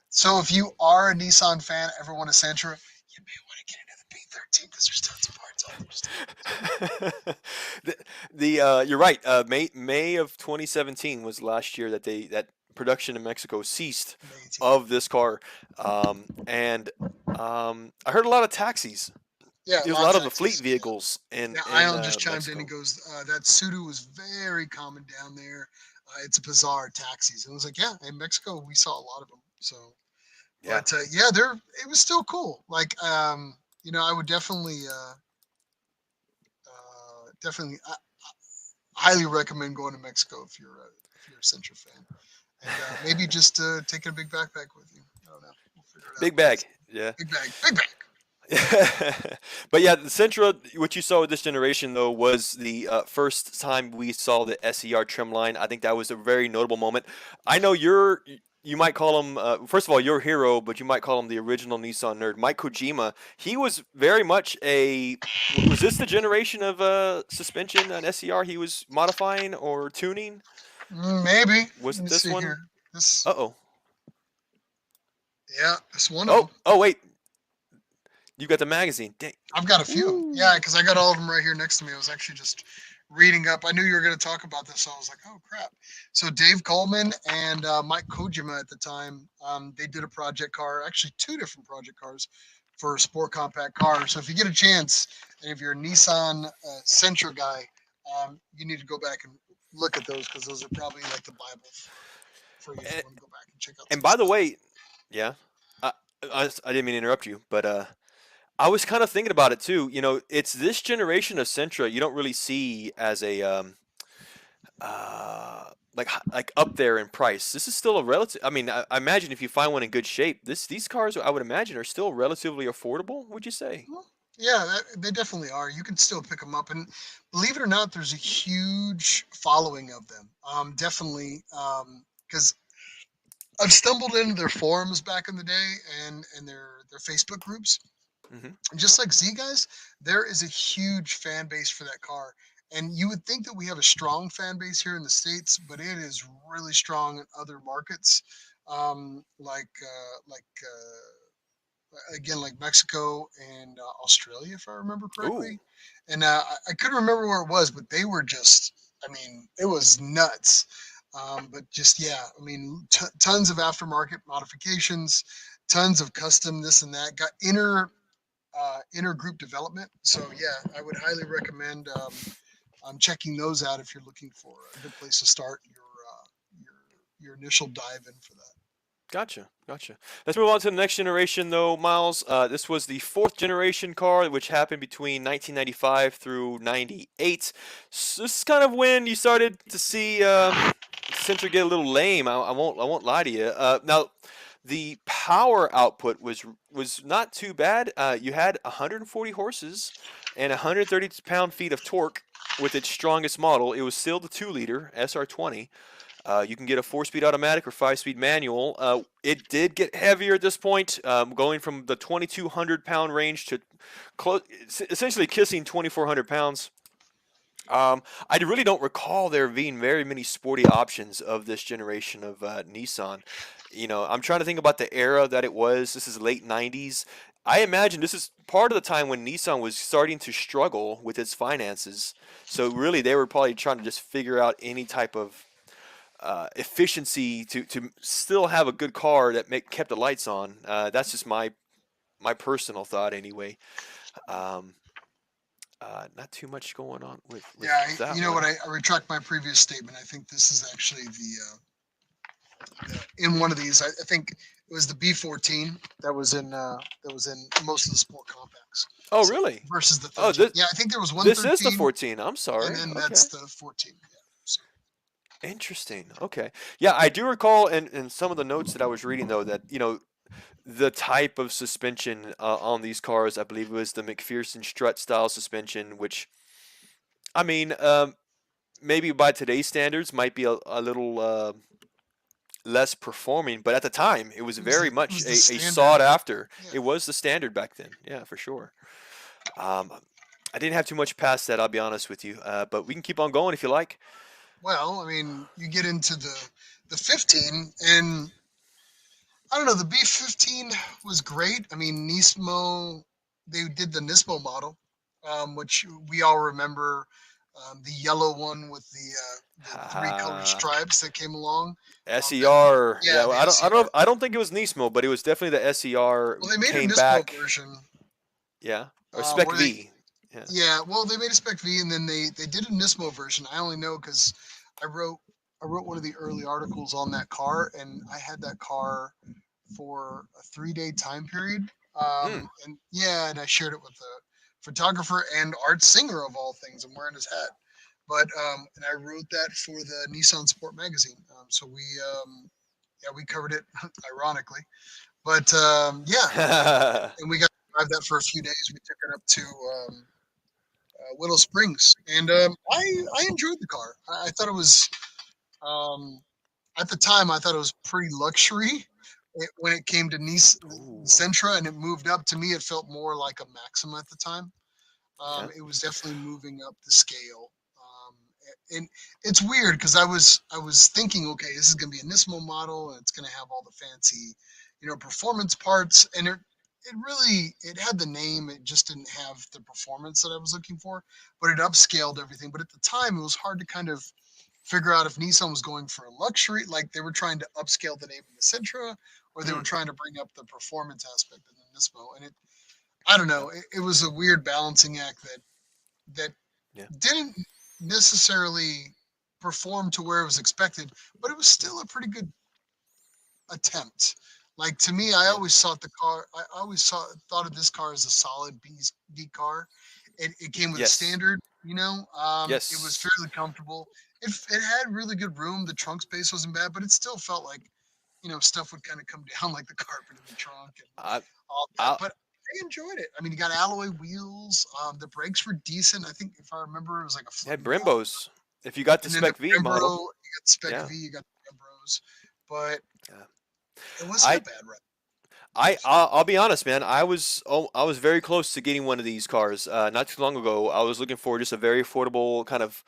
so if you are a Nissan fan, ever want a Sentra, you may want to get into the B13 because there's tons of parts on there. You're right. May of 2017 was last year that production in Mexico ceased of this car, and I heard a lot of taxis. Yeah, a There's a lot of lot of the fleet taxis. vehicles in Yeah, in Ion just chimed in and Mexico. goes, that Sudo was very common down there. It's bizarre taxis. And I was like, yeah, in Mexico we saw a lot of them. So, Yeah. but yeah, it was still cool. Like, I would definitely definitely, I highly recommend going to Mexico if you're a Sentra fan, and maybe just taking a big backpack with you. I don't know. We'll figure it out. Big But bag. it's Yeah. big bag, big bag. But yeah, the Sentra, what you saw with this generation though was the first time we saw the SER trim line. I think that was a very notable moment. I know you might call him first of all your hero, but you might call him the original Nissan nerd, Mike Kojima. He was very much was this the generation of suspension on SER he was modifying or tuning? Maybe. Was Let it me this see one? here. This, Uh oh. yeah, it's one of them. Oh wait, you got the magazine. Dang. I've got a few. Yeah, Ooh. because I got all of them right here next to me. I was actually just reading up. I knew you were going to talk about this, so I was like, oh crap. So Dave Coleman and Mike Kojima at the time, they did a project car, actually two different project cars for a sport compact car. So if you get a chance, and if you're a Nissan Sentra guy, you need to go back and look at those because those are probably like the Bible for you if you want to go back and check out And some by the stuff. way, yeah, I, I didn't mean to interrupt you, but I was kind of thinking about it too. You know, it's this generation of Sentra you don't really see as a like up there in price. This is still a relative. I mean, I imagine if you find one in good shape, these cars I would imagine are still relatively affordable. Would you say? Well, yeah, they definitely are. You can still pick them up, and believe it or not, there's a huge following of them. Definitely, because I've stumbled into their forums back in the day and their Facebook groups, Hmm. and just like Z guys, there is a huge fan base for that car. And you would think that we have a strong fan base here in the states, but it is really strong in other markets, again like Mexico and Australia, if I remember Ooh, correctly. And I couldn't remember where it was, but they were just, I mean, it was nuts. But just yeah, I mean, tons of aftermarket modifications, tons of custom this and that. Got inner group development. So yeah, I would highly recommend checking those out if you're looking for a good place to start your initial dive in for that. gotcha, gotcha. Let's move on to the next generation, though, Miles. This was the fourth generation car, which happened between 1995 through 98. So this is kind of when you started to see Sentra get a little lame. I won't lie to you. Now, the power output was not too bad. You had 140 horses and 130 pound-feet of torque with its strongest model. It was still the 2-liter SR20. You can get a 4-speed automatic or 5-speed manual. It did get heavier at this point, going from the 2,200-pound range to essentially kissing 2,400 pounds. I really don't recall there being very many sporty options of this generation of Nissan. You know, I'm trying to think about the era that it was. This is late 90s. I imagine this is part of the time when Nissan was starting to struggle with its finances. So really, they were probably trying to just figure out any type of efficiency to still have a good car that kept the lights on. That's just my personal thought anyway. Um, not too much going on with Yeah, that you know what? one. I retract my previous statement. I think this is actually in one of these. I think it was the B14 that was in most of the sport compacts. Oh, So really? versus the Oh, 13. Yeah, I think there was this is the 113, 14. I'm and sorry. then Okay. that's the 14. Yeah. So Interesting. Okay. Yeah, I do recall in some of the notes that I was reading though that, you know, the type of suspension on these cars, I believe it was the McPherson strut style suspension, which I mean, maybe by today's standards might be a little less performing, but at the time it was very it much was the a standard. sought after. Yeah. It was the standard back then. Yeah, for sure. Um, I didn't have too much past that, I'll be honest with you. But we can keep on going if you like. Well, I mean, you get into the 15, and I don't know. The B15 was great. I mean, NISMO, they did the NISMO model, which we all remember, the yellow one with the three colored Haha. stripes that came along. That, SER. yeah, Yeah, well, the SCR. I don't think it was Nismo, but it was definitely the SER Well, they made a came NISMO back. version Yeah. Or Spec where they, V. Yeah. yeah, well, they made a Spec V, and then they did a NISMO version. I only know because I wrote I wrote one of the early articles on that car, and I had that car for a 3-day time period. Mm. And yeah, and I shared it with photographer and art singer of all things. I'm wearing his hat. But and I wrote that for the Nissan Sport magazine. So yeah, we covered it ironically. But yeah, and we got to drive that for a few days. We took it up to Willow Springs, and I enjoyed the car. I thought it was um, at the time I thought it was pretty luxury. When it came to Nice Ooh. Sentra, and it moved up to me, it felt more like a Maxima at the time. Okay. It was definitely moving up the scale. And it's weird because I was thinking, okay, this is gonna be a NISMO model, and it's gonna have all the fancy, performance parts, and it had the name, it just didn't have the performance that I was looking for, but it upscaled everything. But at the time, it was hard to kind of figure out if Nissan was going for a luxury, like they were trying to upscale the name of the Sentra, or they were Hmm. trying to bring up the performance aspect of the NISMO. And I don't Yep. know, it was a weird balancing act that Yeah. didn't necessarily perform to where it was expected, but it was still a pretty good attempt. Like to me, I Yeah. always thought the car. I always thought of this car as a solid B car. It came with a Yes. standard. It was Yes. fairly comfortable. It had really good room. The trunk space wasn't bad, but it still felt like stuff would kind of come down like the carpet in the trunk and I. all that. I. But I enjoyed it. I mean, you got alloy wheels. The brakes were decent. I think if I remember, it was like a flip Had valve. Brimbos. If you got the And then the Spec V Brembro, model. you got Spec Yeah. V, you got the Brembros, but Yeah. it wasn't a I bad ride. I'll be honest, man. I was very close to getting one of these cars. Not too long ago, I was looking for just a very affordable kind of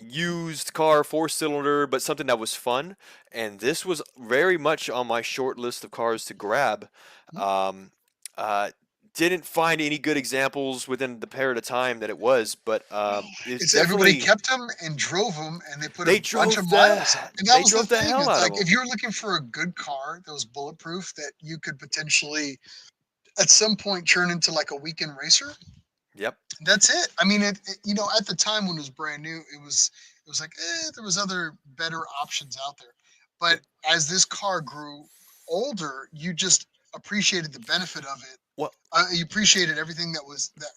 used car, four cylinder, but something that was fun. And this was very much on my short list of cars to grab. Mhm. Um, uh, didn't find any good examples within the period of time that it was, but it's It's everybody definitely kept them and drove them, and they put a they bunch of drove the miles on. And that they was the drove the thing. hell It's out of like if them. you were looking for a good car that was bulletproof, that you could potentially at some point turn into like a weekend racer. Yep. That's it. I mean, at the time when it was brand new, it was like there was other better options out there. But Yep. as this car grew older, you just appreciated the benefit of it. Well, You appreciated everything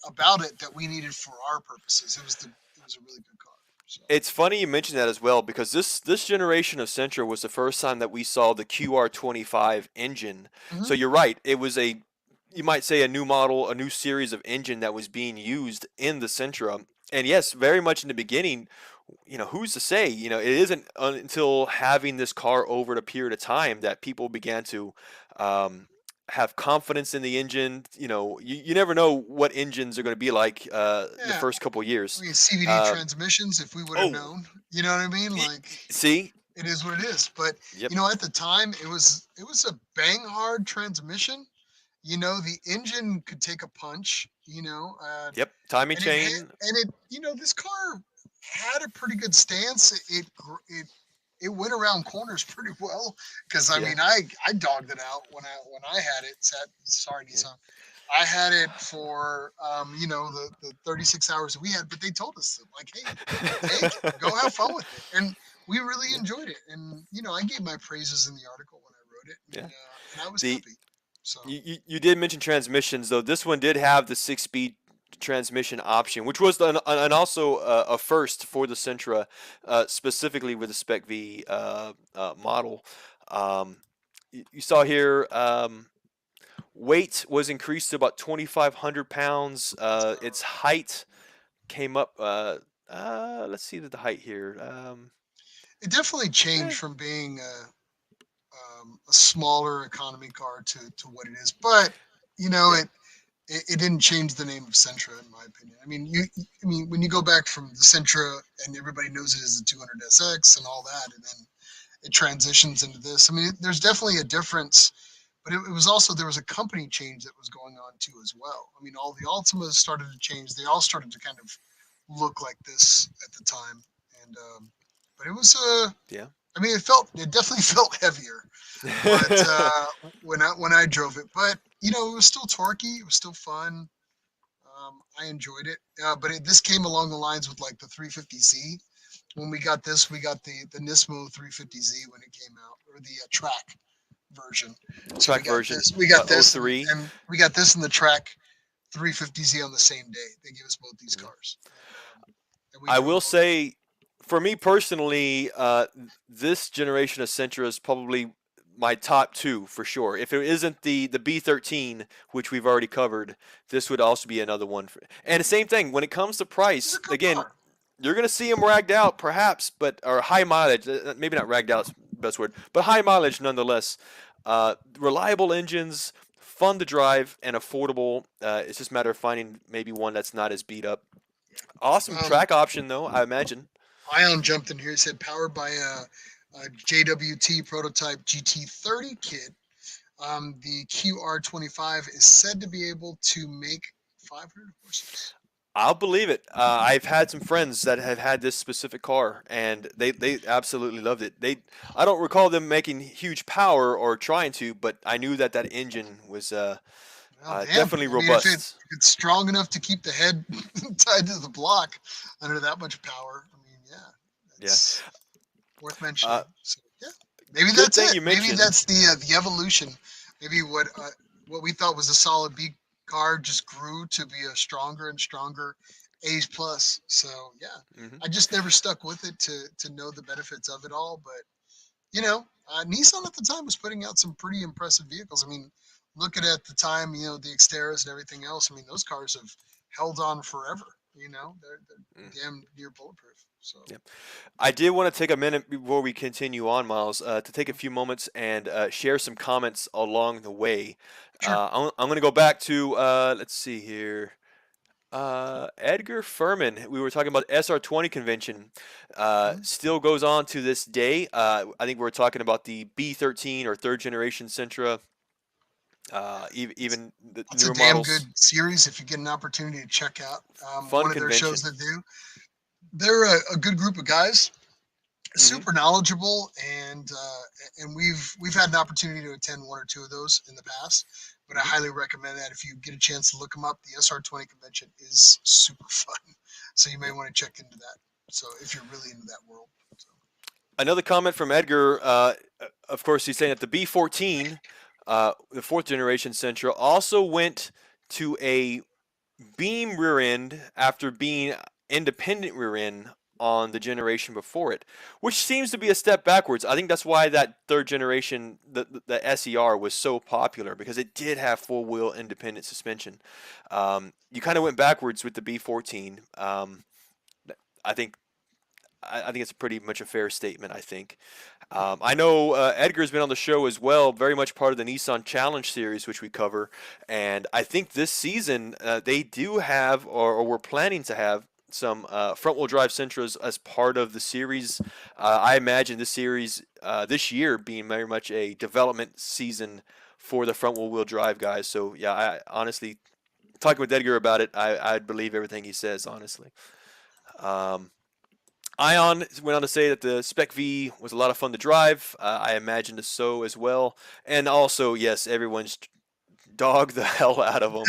about it that we needed for our purposes. It was a really good car. So it's funny you mentioned that as well because this generation of Sentra was the first time that we saw the QR25 engine. hmm So you're right, it was you might say a new model, a new series of engine that was being used in the Sentra. And yes, very much in the beginning, who's to say? It isn't until having this car over a period of time that people began to um, have confidence in the engine. You never know what engines are going to be like the yeah, first couple I years. mean CVD Um, transmissions. If we would have oh, known, you know what I mean? Like see, it is what it is. But yep, at the time, it was a bang hard transmission. The engine could take a punch. yep, timing And it had, chain, and this car had a pretty good stance. It went around corners pretty well because I yeah, mean I dogged it out when I had it. Sorry, yeah, Nissan. I had it for the 36 hours that we had, but they told us like, hey, take it, go have fun with it, and we really yeah, enjoyed it. And I gave my praises in the article when I wrote it, yeah. and I was The happy. So you did mention transmissions though. This one did have the six-speed transmission option, which was and also a first for the Sentra, specifically with the Spec V model. Um, you saw here. Weight was increased to about 2,500 pounds. that's about Its right. height came up. Let's see the height here. It definitely changed Eh, from being a smaller economy car to what it is. But you know, yeah, it didn't change the name of Sentra, in my opinion. I mean, I mean, when you go back from the Sentra and everybody knows it as the 200SX and all that, and then it transitions into this. I mean, there's definitely a difference. But it was also there was a company change that was going on too as well. I mean, all the Altimas started to change. They all started to kind of look like this at the time, and but it was yeah. I mean, it definitely felt heavier, but when I drove it, but it was still torquey. It was still fun. I enjoyed it, this came along the lines with like the 350Z. When we got this, we got the NISMO 350Z when it came out, or the track version. So we Track got version this, we got this, and, '03. and we got this in the track 350Z on the same day. They gave us both these Mhm. cars, and we I drove will both. say, for me personally, this generation of Sentra is probably my top two for sure. If it isn't the B13, which we've already covered, this would also be another one. And the same thing when it comes to This is a price. good Again, car. you're gonna see them ragged out, perhaps, but or high mileage. Maybe not ragged out is the best word, but high mileage nonetheless. Reliable engines, fun to drive, and affordable. It's just a matter of finding maybe one that's not as beat up. Awesome Yeah. track option though, I imagine. Ion jumped in here. He said powered by a JWT prototype GT30 kit. The QR25 is said to be able to make 500 horses. I'll believe it. I've had some friends that have had this specific car, and they absolutely loved it. I don't recall them making huge power or trying to, but I knew that that engine was Well, damn. definitely I mean, robust. if it's strong enough to keep the head tied to the block under that much power, I mean, yeah, Yeah. it's worth Uh, mentioning. So yeah, maybe Good that's thing it. you Maybe mentioned. that's the evolution. Maybe what we thought was a solid B car just grew to be a stronger and stronger A's plus. So yeah, Mhm. I just never stuck with it to know the benefits of it all. But Nissan at the time was putting out some pretty impressive vehicles. I mean, looking at the time, the Xteras and everything else. I mean, those cars have held on forever. They're Mm. damn near bulletproof. So Yeah. I did want to take a minute before we continue on, Miles, to take a few moments and share some comments along the way. sure. I'm going to go back to, let's see here. Edgar Furman, we were talking about SR20 convention, Mhm. still goes on to this day. I think we were talking about the B13 or third generation Sentra, It's, even the that's a newer damn models. good series if you get an opportunity to check out Fun one of their shows convention. that do. They're a good group of guys, Hmm. super knowledgeable, and we've had an opportunity to attend one or two of those in the past. But I Hmm. highly recommend that if you get a chance to look them up. The SR20 convention is super fun, so you may Yeah. want to check into that. So if you're really into that world, so, Another comment from Edgar. Of course, he's saying that the B14, the fourth generation Sentra, also went to a beam rear end after being independent rear end on the generation before it, which seems to be a step backwards. I think that's why that third generation, the SER, was so popular because it did have full wheel independent suspension. You kind of went backwards with the B14. I think I think it's pretty much a fair statement. I think. I know Edgar's been on the show as well, very much part of the Nissan Challenge series, which we cover. And I think this season they do have, or we're planning to have, some front-wheel drive Sentras as part of the series. I imagine this series this year being very much a development season for the front-wheel drive guys. So yeah, I honestly talking with Edgar about it, I'd believe everything he says. Honestly. Um, Ion went on to say that the Spec V was a lot of fun to drive. I imagine so as well. And also, yes, everyone's dogged the hell out of them.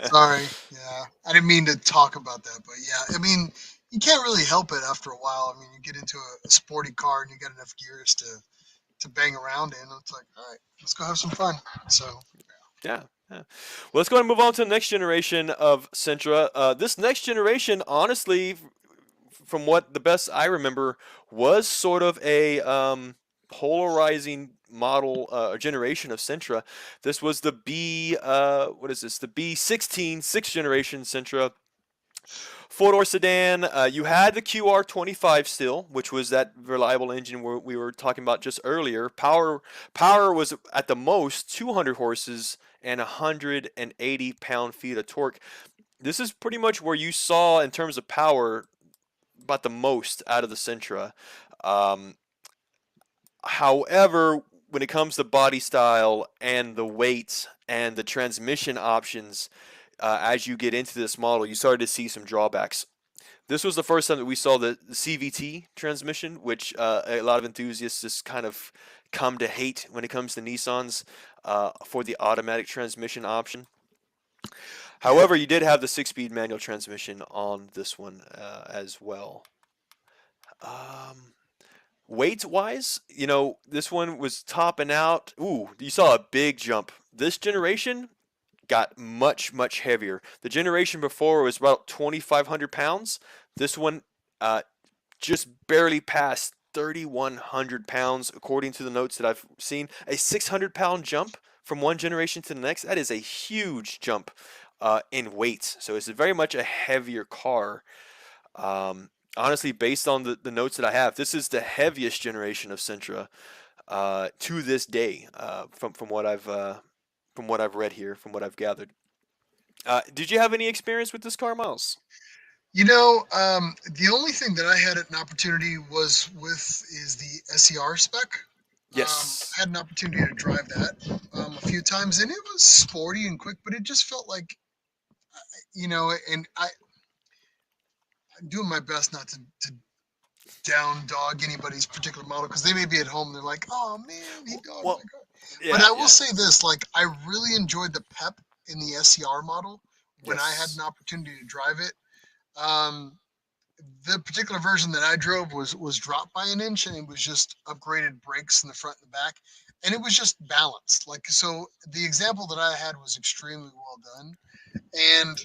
sorry, yeah, I didn't mean to talk about that, but yeah, I mean, you can't really help it after a while. I mean, you get into a sporty car and you got enough gears to bang around in. It's like, all right, let's go have some fun. So Yeah, yeah. Well, let's go ahead and move on to the next generation of Sentra. This next generation, honestly, from what the best I remember, was sort of a polarizing model generation of Sentra. This was the what is this? The B16 sixth generation Sentra. Four-door sedan. You had the QR25 still, which was that reliable engine we were talking about just earlier. Power was at the most 200 horses and 180 pound-feet of torque. This is pretty much where you saw in terms of power about the most out of the Sentra. Um, However, when it comes to body style and the weight and the transmission options, as you get into this model, you started to see some drawbacks. This was the first time that we saw the CVT transmission, which a lot of enthusiasts just kind of come to hate when it comes to Nissans for the automatic transmission option. yeah, However, you did have the six-speed manual transmission on this one as well. Um, Weight wise, this one was topping out. Ooh, you saw a big jump. This generation got much, much heavier. The generation before was about 2,500 pounds. This one just barely passed 3,100 pounds, according to the notes that I've seen. A 600-pound jump from one generation to the next. That is a huge jump in weight. So it's very much a heavier car. Honestly, based on the notes that I have, this is the heaviest generation of Sentra to this day, from what I've read here, from what I've gathered. Did you have any experience with this car, Miles? The only thing that I had an opportunity was with is the SER spec. Yes. I had an opportunity to drive that a few times, and it was sporty and quick, but it just felt like, and I'm doing my best not to down dog anybody's particular model because they may be at home and they're like, oh man, he dogged my Well, car. But yeah, I will yeah. say this, like I really enjoyed the pep in the SER model when I had Yes. an opportunity to drive it. Um, the particular version that I drove was dropped by an inch and it was just upgraded brakes in the front and the back. And it was just balanced. Like so the example that I had was extremely well done. And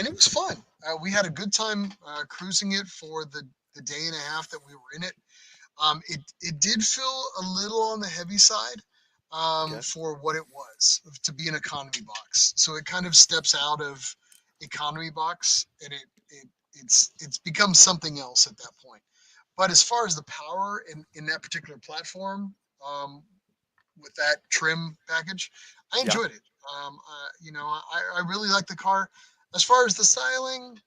it was fun. We had a good time cruising it for the day and a half that we were in it. It did feel a little on the heavy side Okay. for what it was to be an economy box. So it kind of steps out of economy box and it's become something else at that point. But as far as the power in that particular platform, with that trim package, I Yeah. enjoyed it. I really like the car. As far as the styling,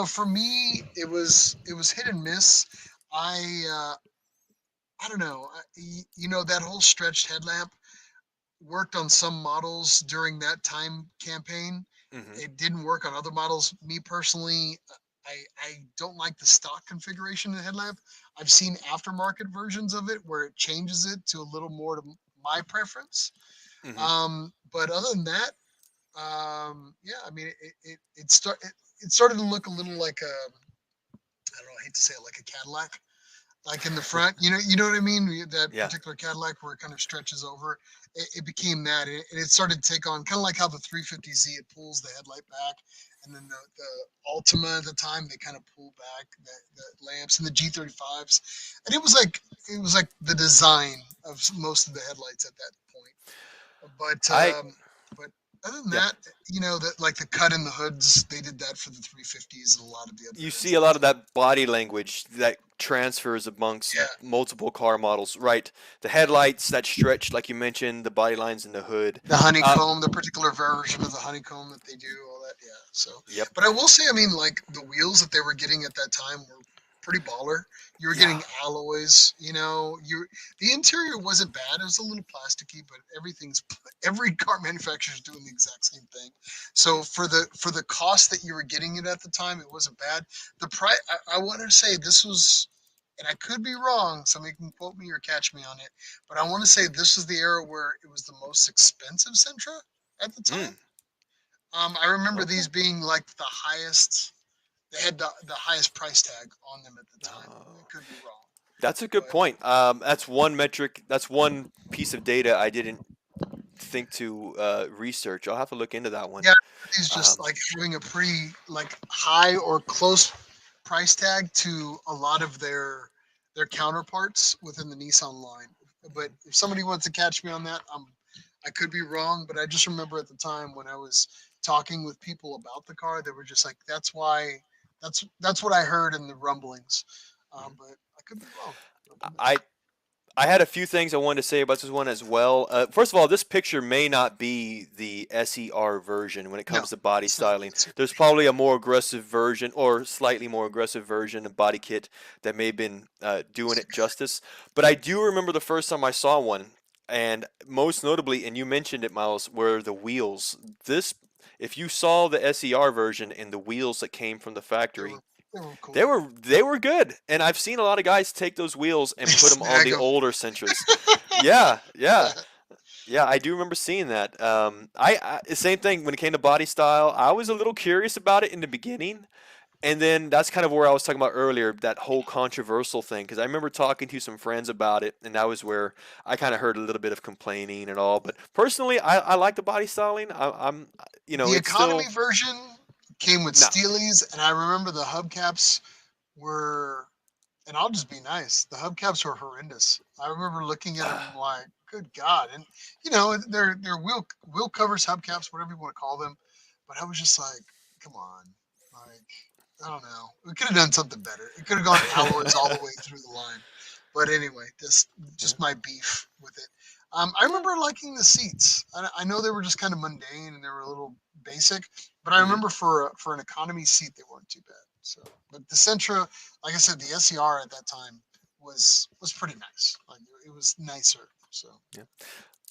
for me, it was hit and miss. I I don't know. That whole stretched headlamp worked on some models during that time campaign. Hmm. It didn't work on other models. Me personally, I don't like the stock configuration of the headlamp. I've seen aftermarket versions of it where it changes it to a little more to my preference. Hmm. But other than that, yeah, I mean, it started to look a little like I don't know, I hate to say it, like a Cadillac like in the front, you know what I mean? That Yeah. particular Cadillac where it kind of stretches over, it became that, and it started to take on kind of like how the 350Z it pulls the headlight back, and then the Ultima at the time they kind of pull back the lamps, and the G35s, and it was like the design of most of the headlights at that point. But I but other than yeah. that, that like the cut in the hoods, they did that for the 350s and a lot of the other You hoods see at a the lot of time. that body language that transfers amongst Yeah. multiple car models, right? The headlights that stretch, like you mentioned, the body lines in the hood. The Uh, honeycomb, the particular version of the honeycomb that they do, all that, yeah. So, yep. but I will say, I mean, like the wheels that they were getting at that time were pretty baller. You were Yeah. getting alloys, the interior wasn't bad. It was a little plasticky, but every car manufacturer is doing the exact same thing. So for the cost that you were getting it at the time, it wasn't bad. The price, I want to say this was, and I could be wrong. Somebody can quote me or catch me on it, but I want to say this is the era where it was the most expensive Sentra at the time. Mm, I remember these okay. being like the highest. They had the highest price tag on them at the time. I Oh, could be wrong, that's a good but point. That's one metric. That's one piece of data I didn't think to research. I'll have to look into that one. yeah, these just Um, like having a pretty like high or close price tag to a lot of their counterparts within the Nissan line. But if somebody wants to catch me on that, I could be wrong, but I just remember at the time when I was talking with people about the car, they were just like, "That's why." That's what I heard in the rumblings, but I could be wrong. I I had a few things I wanted to say about this one as well. First of all, this picture may not be the SER version when it No, comes to body it's not styling. the There's probably a more aggressive version or slightly more aggressive version of body kit that may have been doing it justice. But I do remember the first time I saw one, and most notably, and you mentioned it, Miles, were the wheels. This, if you saw the SER version and the wheels that came from the They factory, were they were they cool. were they were good, and I've seen a lot of guys take those wheels They and put them on snag the them. older Sentras. Yeah, yeah, yeah. I do remember seeing that. Same thing when it came to body style. I was a little curious about it in the beginning, And then that's kind of where I was talking about earlier, that whole controversial thing, because I remember talking to some friends about it, and that was where I kind of heard a little bit of complaining and all. But personally, I like the body styling. I'm, The it's economy still version came with no. Steelies, and I remember the hubcaps were, and I'll just be nice, the hubcaps were horrendous. I remember looking at them like, good God. And, they're wheel covers, hubcaps, whatever you want to call them. But I was just like, come on. Like, I don't know. We could have done something better. It could have gone alloys all the way through the line. But anyway, this Yeah. just my beef with it. I Yeah. remember liking the seats. I know they were just kind of mundane and they were a little basic, but I Mhm. remember for an economy seat they weren't too bad. So, but the Sentra, like I said, the SER at that time was pretty nice. Like it was nicer. So Yeah.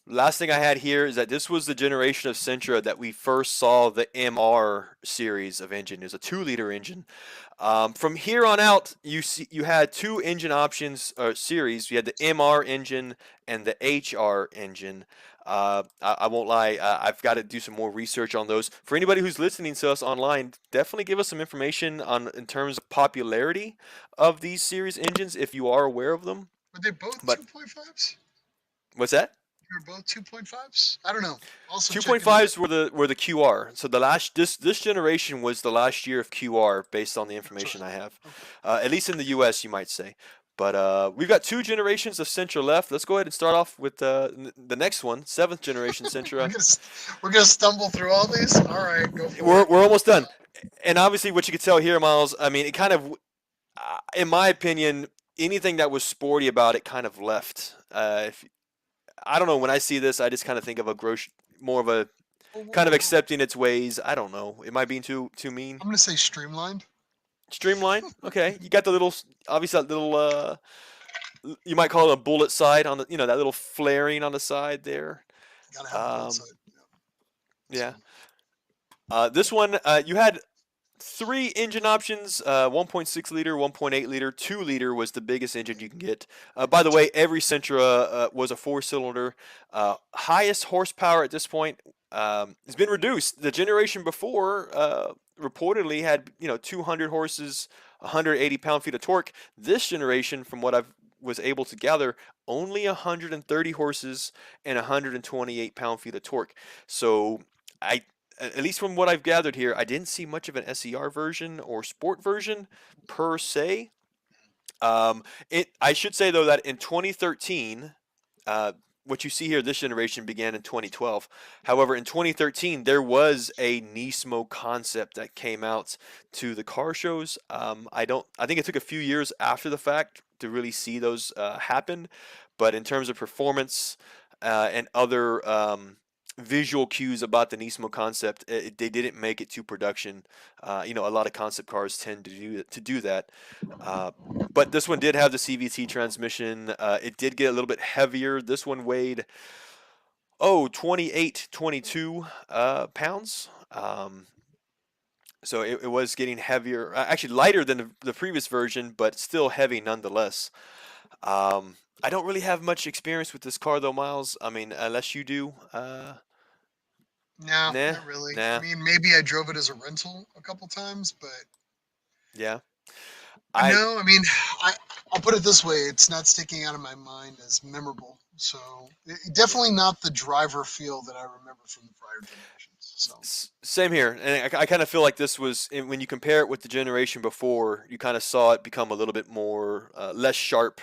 Last thing I had here is that this was the generation of Sentra that we first saw the MR series of engine. It was a 2-liter engine. From here on out, you had two engine options or series. You had the MR engine and the HR engine. I won't lie, I've got to do some more research on those. For anybody who's listening to us online, definitely give us some information on in terms of popularity of these series engines if you are aware of them. were they both But 2.5s? what's that? They were both 2.5s. I don't know. Also check into that. 2.5s were the QR. So the last this generation was the last year of QR based on the That's what I information I thought. have. Okay. At least in the US you might say. But we've got two generations of Sentra left. Let's go ahead and start off with the next one, seventh generation we're Sentra. gonna we're gonna stumble through all these. All right, go for We're it. we're almost done. And obviously what you can tell here, Miles, I mean, it kind of in my opinion, anything that was sporty about it kind of left. If I don't know, when I see this, I just kind of think of a gross more of a Whoa, whoa, kind of whoa, whoa. accepting its ways. I don't know. Am I being too mean? I'm gonna say streamlined. Streamline. Okay, you got the little, obviously that little, you might call it a bullet side on the, that little flaring on the side there. Gotta have a bullet Um, side. Yeah. So yeah. This one, you had three engine options: 1.6 liter, 1.8 liter, 2 liter was the biggest engine you can get. By the way, every Sentra was a 4-cylinder. Highest horsepower at this point has been reduced. The generation before reportedly had 200 horses, 180 pound-feet of torque. This generation, from what I've was able to gather, only 130 horses and 128 pound-feet of torque. So I at least from what I've gathered here, I didn't see much of an SER version or sport version per se. I should say though that in 2013, uh, what you see here, this generation began in 2012. However, in 2013, there was a NISMO concept that came out to the car shows. I think it took a few years after the fact to really see those happen. But in terms of performance and other visual cues about the NISMO concept, they didn't make it to production. A lot of concept cars tend to do that. Uh, but this one did have the CVT transmission. It did get a little bit heavier. This one weighed 28, 22 pounds. So it was getting heavier, actually lighter than the previous version, but still heavy nonetheless. I don't really have much experience with this car though, Miles. I mean, unless you do. no, Nah, not really. I nah, mean, maybe I drove it as a rental a couple times, yeah. but I no. I mean, I I'll put it this way: it's not sticking out of my mind as memorable. So yeah. definitely not the driver feel that I remember from the prior generations. So Same here, and I kind of feel like this was when you compare it with the generation before, you kind of saw it become a little bit more less sharp,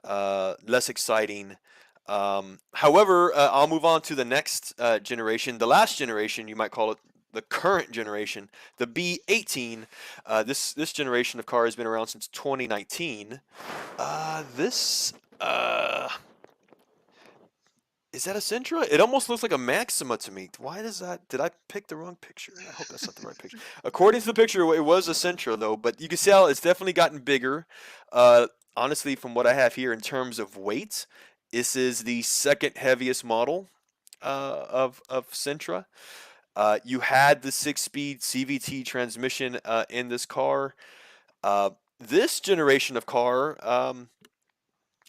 less exciting. However, I'll move on to the next generation, the last generation, you might call it the current generation, the B18. This generation of car has been around since 2019. This is that a Sentra? It almost looks like a Maxima to me. Why does that? Did I pick the wrong picture? I hope that's not the right picture. According to the picture, it was a Sentra though, but you can tell it's definitely gotten bigger. Uh, Honestly, from what I have here in terms of weight, this is the second heaviest model of Sentra. You had the 6-speed CVT transmission in this car. This generation of car.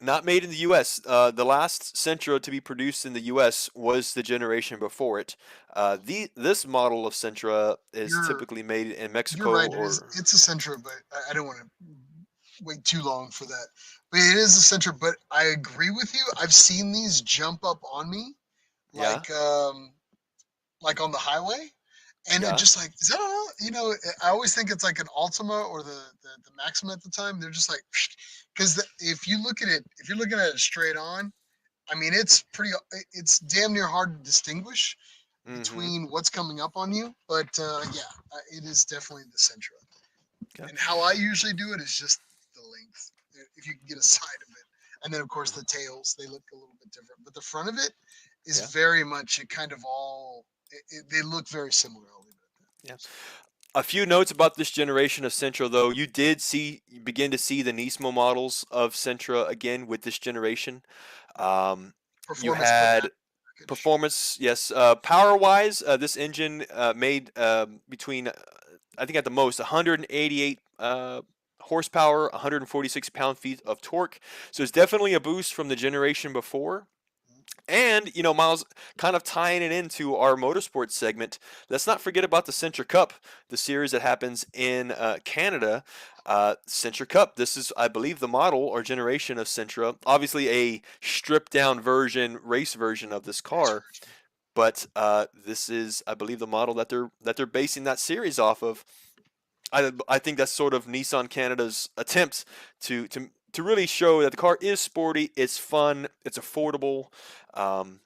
Not made in the U.S. The last Sentra to be produced in the U.S. was the generation before it. This model of Sentra is You're typically made in you're Mexico right. It is. or It's a Sentra, but I don't want to wait too long for that. But it is a Sentra. But I agree with you. I've seen these jump up on me, yeah, like on the highway, and it yeah. just like, is that all? I always think it's like an Altima or the Maxima at the time. They're just like, because if you look at it, if you're looking at it straight on, I mean, it's damn near hard to distinguish Mm-hmm. between what's coming up on you. But yeah, it is definitely the Sentra. Okay. And how I usually do it is just the length, if you can get a side of it. And then, of course, Mhm. the tails, they look a little bit different. But the front of it is Yeah, very much, it kind of they look very similar. I'll leave it at yeah. that. So, A few notes about this generation of Sentra, though. You begin to see the NISMO models of Sentra again with this generation. You performance per had package. performance, yes. Power wise, this engine made between, I think at the most, 188 horsepower, 146 pound-feet of torque. So it's definitely a boost from the generation before. And, Miles, kind of tying it into our motorsports segment, let's not forget about the Sentra Cup, the series that happens in Canada. Sentra Cup, this is, I believe, the model or generation of Sentra. Obviously, a stripped down version, race version of this Race car, version. but this is, I believe, the model that they're basing that series off of. I think that's sort of Nissan Canada's attempt to really show that the car is sporty, it's fun, it's affordable. Um,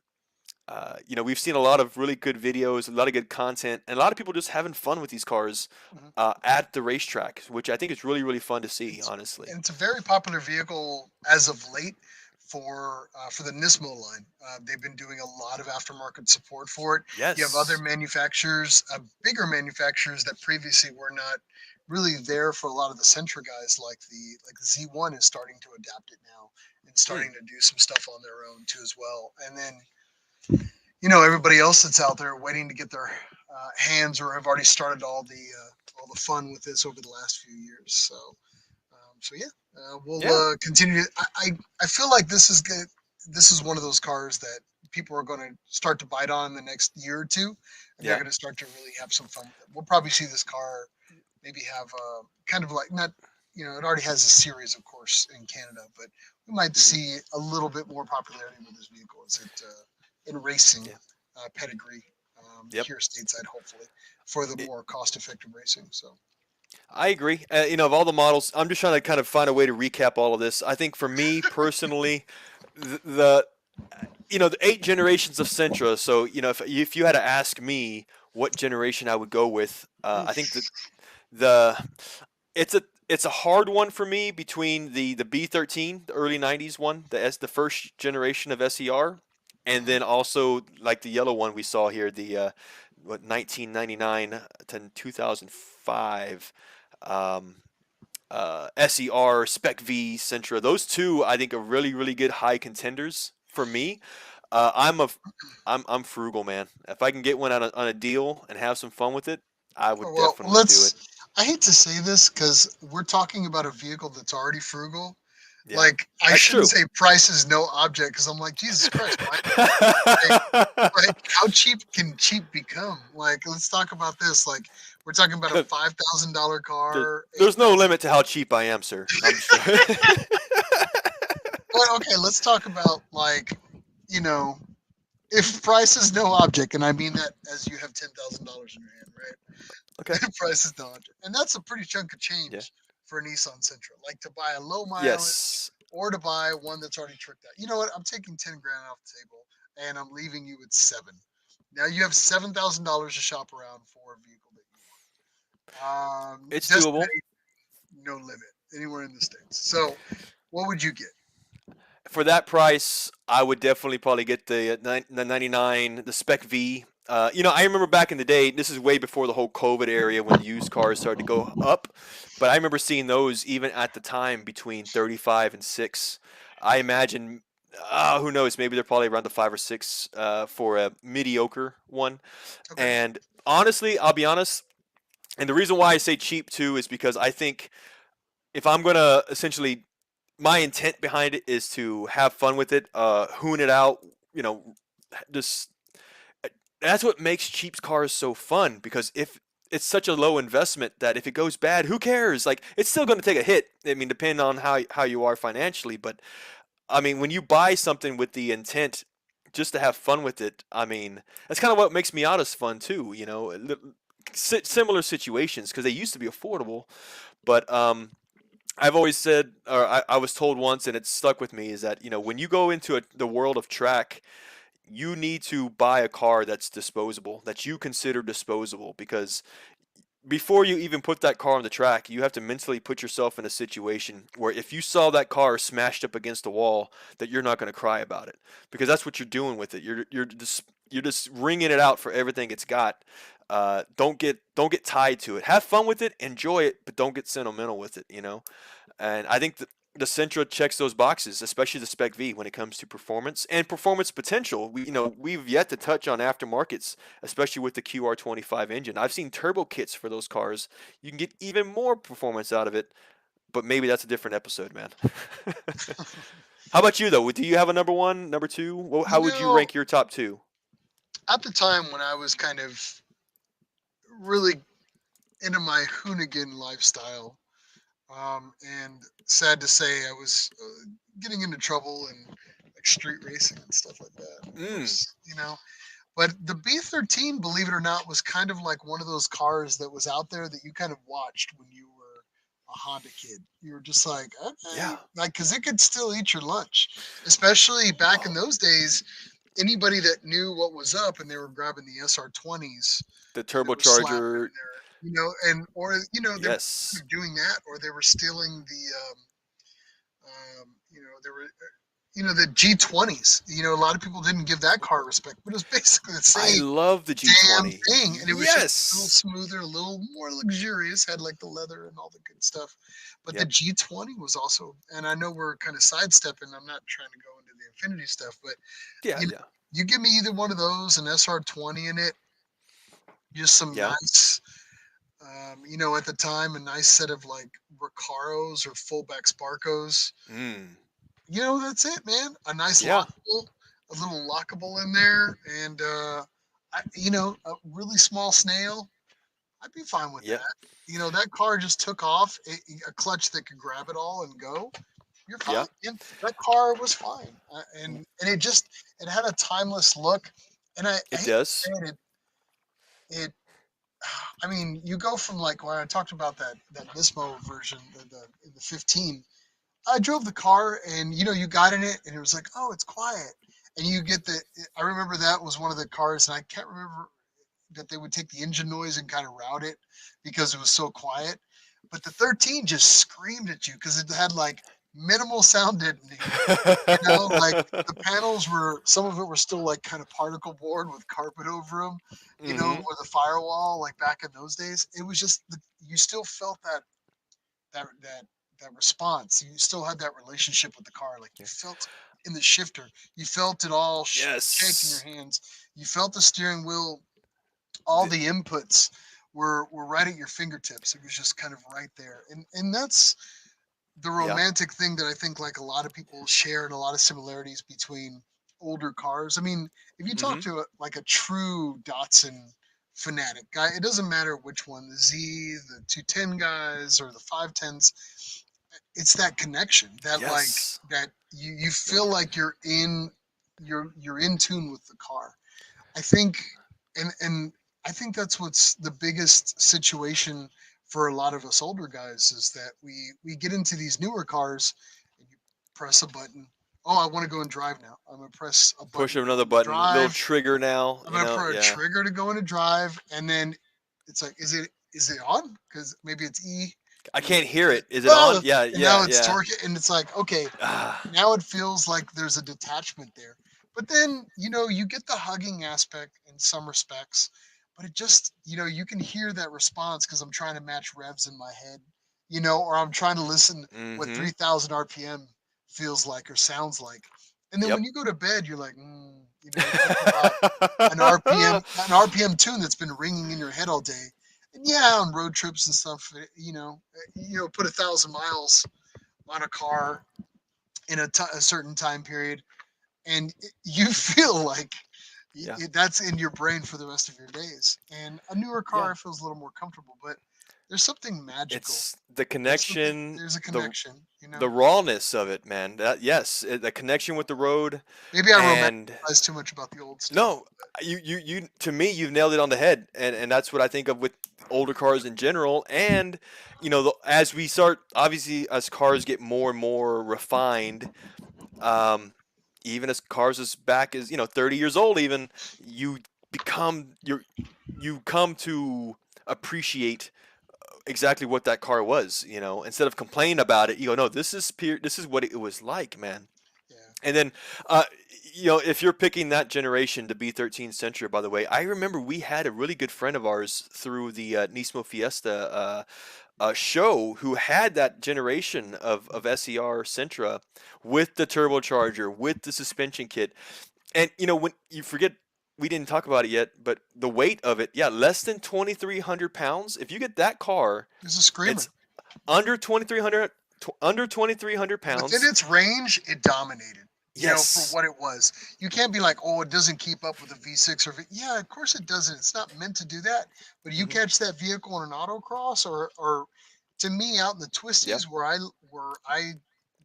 we've seen a lot of really good videos, a lot of good content, and a lot of people just having fun with these cars Mhm. at the racetrack, which I think is really, really fun to see, It's honestly. and it's a very popular vehicle as of late for the NISMO line. They've been doing a lot of aftermarket support for it. You have other Yes. manufacturers, bigger manufacturers that previously were not really there for a lot of the Sentra guys, like the Z1 is starting to adapt it now and Hmm. starting to do some stuff on their own too as well. And then everybody else that's out there waiting to get their hands or have already started all the fun with this over the last few years. So yeah, we'll Yeah. continue. I feel like this is good. This is one of those cars that people are going to start to bite on in the next year or two, and they're Yeah. going to start to really have some fun with it. We'll probably see this car maybe have kind of like not, it already has a series, of course, in Canada, but we might Hmm. see a little bit more popularity with this vehicle as it in racing Yeah. pedigree Yep. here stateside, hopefully, for the It, more cost-effective racing. So. I agree. Of all the models, I'm just trying to kind of find a way to recap all of this. I think for me personally, the the 8 generations of Sentra. So if you had to ask me what generation I would go with, I think Oof. the it's a hard one for me between the B13, the early '90s one, the first generation of SER, and Mhm. then also like the yellow one we saw here, the 1999 to 2005. Um, SER, Spec V, Sentra. Those two, I think, are really, really good high contenders for me. I'm frugal, man. If I can get one on a deal and have some fun with it, I would Well, definitely do it. I hate to say this because we're talking about a vehicle that's already frugal. Yeah, Like, I that's shouldn't true. say price is no object because I'm like, Jesus Christ, Mike. Like, how cheap can cheap become? Like, let's talk about this. Like, we're talking about a $5,000 There- car, There's no 8,000. limit to how cheap I am, sir. I'm sure. Well, okay, let's talk about like, you know, if price is no object, and I mean that as you have $10,000 in your hand, Okay. right? Price is no object, and that's a pretty chunk of Yeah. change for a Nissan Sentra. Like to buy a low mileage Yes. or to buy one that's already tricked out. You know what? I'm taking 10 grand off the table, and I'm leaving you with seven. Now you have $7,000 to shop around for a vehicle that you want. It's doable. Destination no limit anywhere in the states. So, what would you get? For that price, I would definitely probably get the 99, the Spec V. I remember back in the day, this is way before the whole COVID area when used cars started to go up, but I remember seeing those even at the time between 35 and 6. I imagine, who knows, maybe they're probably around the 5 or 6 for a mediocre one. Okay. And honestly, I'll be honest, and the reason why I say cheap too is because I think if I'm going to essentially my intent behind it is to have fun with it, hoon it out, you know, just that's what makes cheap cars so fun because if it's such a low investment that if it goes bad, who cares? Like it's still going to take a hit. I mean, depending on how you are financially, but I mean, when you buy something with the intent just to have fun with it, I mean, that's kind of what makes Miata's fun too. Similar situations because they used to be affordable, but I've always said, or I was told once, and it stuck with me, is that when you go into the world of track, you need to buy a car that's disposable, that you consider disposable, because before you even put that car on the track, you have to mentally put yourself in a situation where if you saw that car smashed up against a wall, that you're not going to cry about it, because that's what you're doing with it. You're just wringing it out for everything it's got. Don't get tied to it. Have fun with it, enjoy it, but don't get sentimental with it. And I think the Sentra checks those boxes, especially the Spec V when it comes to performance and performance potential. We've yet to touch on aftermarkets, especially with the QR25 engine. I've seen turbo kits for those cars. You can get even more performance out of it, but maybe that's a different episode, man. How about you though? Do you have a number one, number two? You How would you know, rank your top two? at the time when I was kind of really into my hoonigan lifestyle, and sad to say, I was getting into trouble and like street racing and stuff like that. Of Mm, course, But the B13, believe it or not, was kind of like one of those cars that was out there that you kind of watched when you were a Honda kid. You were just like, okay, yeah. like because it could still eat your lunch, especially back in Oh, those days. Anybody that knew what was up and they were grabbing the SR20s the and they were slapping turbocharger. in there, and or they were Yes. either doing that or they were stealing the they were the G20s. A lot of people didn't give that car respect, but it was basically the I same love the damn G20. thing, and it was just a little Yes. smoother, a little more luxurious, had like the leather and all the good stuff. But the Yep. G20 was also, and I know we're kind of sidestepping. I'm not trying to go into the Infinity stuff, but Yeah, you know, yeah. you give me either one of those, an SR20 in it, just some Yeah. nice, at the time, a nice set of like Recaros or fullback Sparkos. Mm. That's it, man. A nice Yeah. lockable, a little lockable in there, and a really small snail. I'd be fine with Yep. that. That car just took off, a clutch that could grab it all and go. You're fine. Yeah. And that car was fine, and it had a timeless look. And I It hate to does. say it. I mean, you go from like when I talked about that NISMO version, the 15. I drove the car, and you got in it, and it was like, oh, it's quiet, and you get the. I remember that was one of the cars, and I can't remember that they would take the engine noise and kind of route it because it was so quiet. But the 13 just screamed at you because it had like minimal sound deadening. Like the panels were, some of it were still like kind of particle board with carpet over them, Mm-hmm. or the firewall, like back in those days. It was just, you still felt that, that, that response. You still had that relationship with the car. Like you felt in the shifter, you felt it all shake in your Yes. hands. You felt the steering wheel, all The, the inputs were right at your fingertips. It was just kind of right there. And that's the yeah. romantic thing that I think like a lot of people share and a lot of similarities between older cars. I mean, if you talk Mm-hmm. to like a true Datsun fanatic guy, it doesn't matter which one, the Z, the 210 guys, or the 510s. It's that connection that like Yes. that you feel like you're in tune with the car. I think, and I think that's what's the biggest situation for a lot of us older guys is that we get into these newer cars and you press a button. Oh, I want to go and drive now. I'm gonna press a Push button to go another into button, little drive. trigger now, I'm gonna put a yeah. trigger to go into drive, and then it's like, is it on? Because maybe it's E, I and then can't hear it. Is it on? oh, Yeah, and yeah, now it's yeah. torque, and it's like, okay, Ah, now it feels like there's a detachment there. But then, you get the hugging aspect in some respects, but it just, you can hear that response because I'm trying to match revs in my head, or I'm trying to listen what mm-hmm. 3,000 RPM feels like or sounds like. And then Yep. when you go to bed, you're like, you're thinking about an RPM tune that's been ringing in your head all day. And yeah, on road trips and stuff, put 1,000 miles on a car in a certain time period, and you feel like Yeah. that's in your brain for the rest of your days. And a newer Yeah. car feels a little more comfortable, but there's something magical. It's the There's something. connection, There's a the connection, you the know. rawness of it, man. That yes, the connection with the road, Maybe I and romanticize too much about the old stuff. no, you to me you've nailed it on the head, and that's what I think of with older cars in general. And as we start, obviously, as cars get more and more refined, um, even as cars as back as 30 years old, even you you come to appreciate exactly what that car was. Instead of complaining about it, you go, no, this is what it was like, man. Yeah. And then, if you're picking that generation, the B13 Sentra, by the way, I remember we had a really good friend of ours through the NISMO Fiesta show who had that generation of SER Sentra with the turbocharger, with the suspension kit. And, when you forget, we didn't talk about it yet, but the weight of it, yeah, less than 2,300 pounds. If you get that car, It's a screamer. it's under 2,300, under 2,300 Within pounds. its range, it dominated. You know, for Yes. what it was. You can't be like, oh, it doesn't keep up with a V6 or yeah, of course it doesn't. It's not meant to do that. But you Hmm. catch that vehicle in an autocross, or to me, out in the Yeah. twisties where I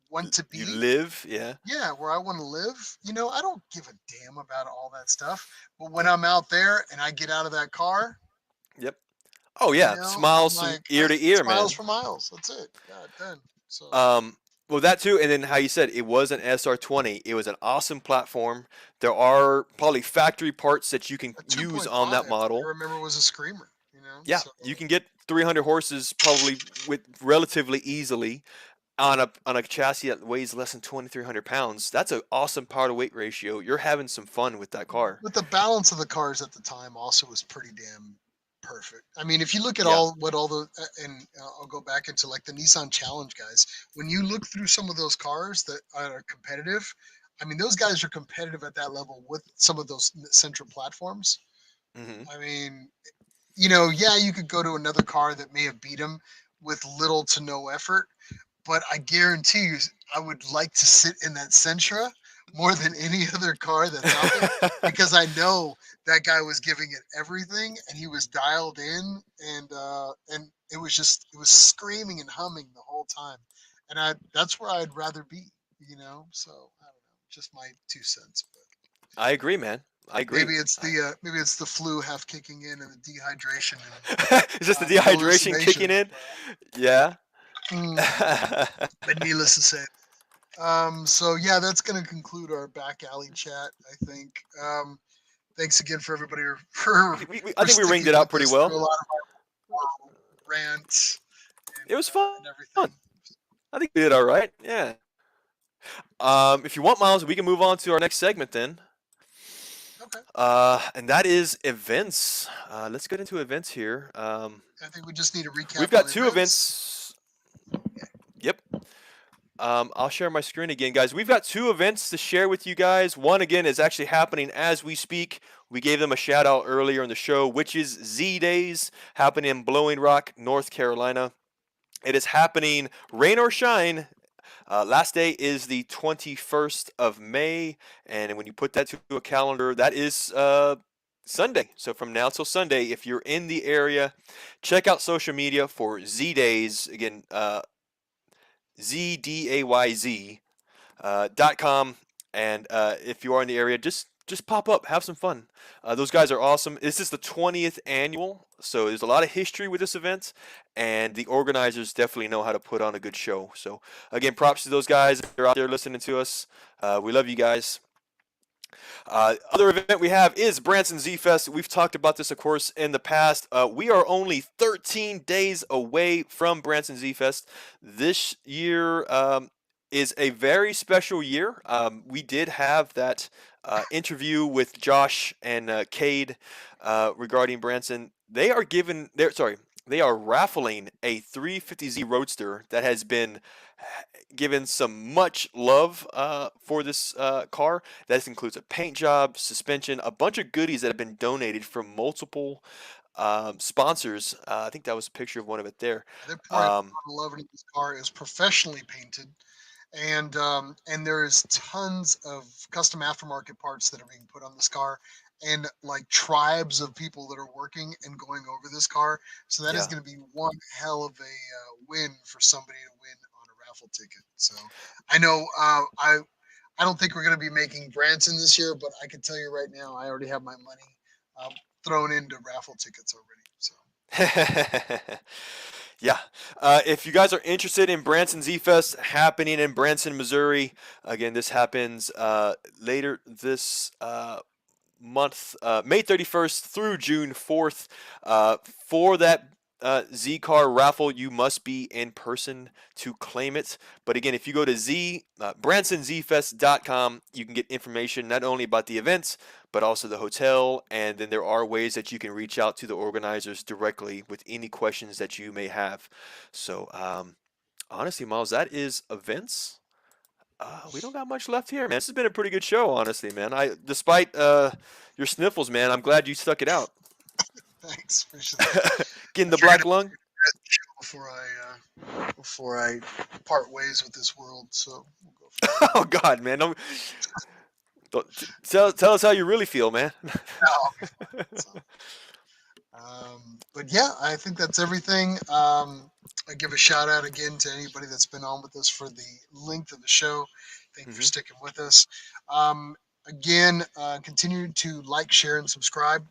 want to You be, live, yeah. yeah, where I want to live. I don't give a damn about all that stuff. But when Yeah. I'm out there and I get out of that car, Yep. Oh yeah, I'm smiles from like, ear to ear, smiles man. for miles. That's it. God done. So Um, well, that too, and then how you said it was an SR20. It was an awesome platform. There are probably factory parts that you can a use 2.5, on that I model. remember, was a screamer. Yeah, So you can get 300 horses probably with relatively easily on a chassis that weighs less than 2,300 pounds. That's an awesome power to weight ratio. You're having some fun with that car. but the balance of the cars at the time also was pretty damn perfect. I mean, if you look at Yeah. all the and I'll go back into like the Nissan Challenge guys. When you look through some of those cars that are competitive, I mean, those guys are competitive at that level with some of those Central platforms. Hmm. I mean, yeah, you could go to another car that may have beat them with little to no effort, but I guarantee you, I would like to sit in that Sentra more than any other car that's out there because I know that guy was giving it everything and he was dialed in, and it was screaming and humming the whole time, and that's where I'd rather be, So I don't know, just my 2 cents, but I agree, man. I agree. maybe it's the flu half kicking in and the dehydration Is this the and dehydration kicking hallucinations. in? Yeah. Mm, but needless to say. So yeah, that's gonna conclude our back alley chat, I think. Thanks again for everybody for I for think we ringed sticking it out with pretty us through well. a lot of our rants It was fun. and everything. I think we did all right. Yeah. If you want, Miles, we can move on to our next segment then. Okay, And that is events. Let's get into events here. I think we just need a We've recap on got the two events. events. Yep. I'll share my screen again, guys. We've got two events to share with you guys. One, again, is actually happening as we speak. We gave them a shout out earlier in the show, which is Z Days, happening in Blowing Rock, North Carolina. It is happening rain or shine. Last day is the 21st of May, and when you put that to a calendar, that is Sunday. So from now till Sunday, if you're in the area, check out social media for Z Days. Again, ZDAYZ .com, and if you are in the area, just pop up, have some fun. Those guys are awesome. This is the 20th annual, so there's a lot of history with this event, and the organizers definitely know how to put on a good show. So again, props to those guys. If they're out there listening to us, we love you guys. Other event we have is Branson Z Fest. We've talked about this, of course, in the past. We are only 13 days away from Branson Z Fest. This year is a very special year. We did have that interview with Josh and Cade regarding Branson. They are raffling a 350Z Roadster that has been given some much love for this car. That includes a paint job, suspension, a bunch of goodies that have been donated from multiple sponsors. I think that was a picture of one of it there. They're pouring a Um, lot of love into this car. Is professionally painted, and there's tons of custom aftermarket parts that are being put on this car, and like tribes of people that are working and going over this car. So that is yeah. going to be one hell of a win for somebody to win on a raffle ticket. So I know I don't think we're going to be making Branson this year, but I can tell you right now, I already have my money um, thrown into raffle tickets already. So Yeah. If you guys are interested in Branson Z Fest happening in Branson, Missouri, again, this happens later this month, May 31st through June 4th. For that Z car raffle, you must be in person to claim it. But again, if you go to bransonzfest.com, you can get information not only about the events, but also the hotel. And then there are ways that you can reach out to the organizers directly with any questions that you may have. So, honestly, Miles, that is events. We don't got much left here, man. This has been a pretty good show, honestly, man. Despite your sniffles, man, I'm glad you stuck it out. thanks. Appreciate that. Getting I the figured black lung. before I part ways with this world. So we'll go from there. Oh God, man. Tell us how you really feel, man. No, I'll be fine. So, but yeah, I think that's everything. I give a shout out again to anybody that's been on with us for the length of the show. Thank you for Hmm. sticking with us. Again, continue to like, share, and subscribe.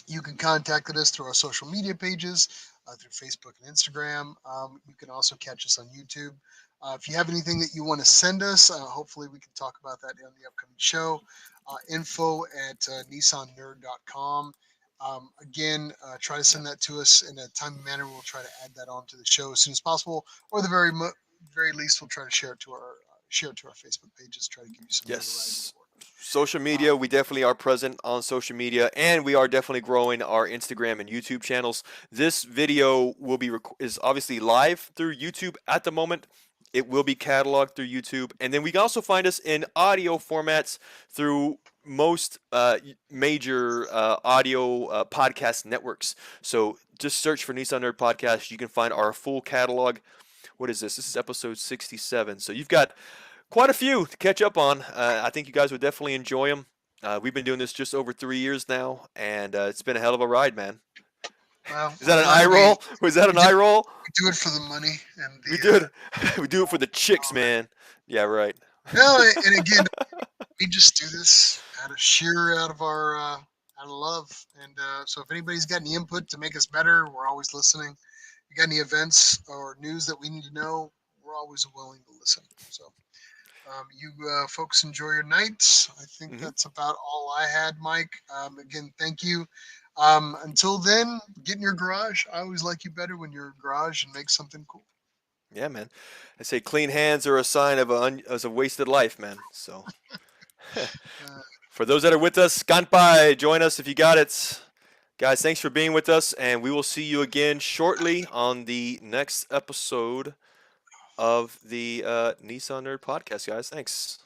You can contact us through our social media pages, through Facebook and Instagram. You can also catch us on YouTube. If you have anything that you want to send us, hopefully we can talk about that on the upcoming show. Info at nissannerd.com. Again, try to Yeah. send that to us in a timely manner. We'll try to add that onto the show as soon as possible, or the very least, we'll try to share it to our Facebook pages. Try to give you some notoriety Yes. for it. Social media, we definitely are present on social media, and we are definitely growing our Instagram and YouTube channels. This video will be is obviously live through YouTube at the moment. It will be cataloged through YouTube, and then we can also find us in audio formats through most major audio podcast networks. So just search for Nissan Nerd Podcast. You can find our full catalog. What is this? This is episode 67. So you've got quite a few to catch up on. I think you guys would definitely enjoy them. We've been doing this just over 3 years now, and it's been a hell of a ride, man. Well, Is I'm that an eye glad roll? Was that an we eye roll? do it for the money and We the do it. We do it for the chicks, man. Yeah, right. no, and again, we just do this out of our out of love. And so, if anybody's got any input to make us better, we're always listening. If you got any events or news that we need to know, we're always willing to listen. So, you folks enjoy your nights. I think Hmm. that's about all I had, Mike. Again, thank you. Until then, get in your garage. I always like you better when you're in garage and make something cool. Yeah, man. I say clean hands are a sign of a wasted life, man. So, Uh, for those that are with us, kanpai, join us if you got it. Guys, thanks for being with us, and we will see you again shortly on the next episode of the Nissan Nerd Podcast, guys. Thanks.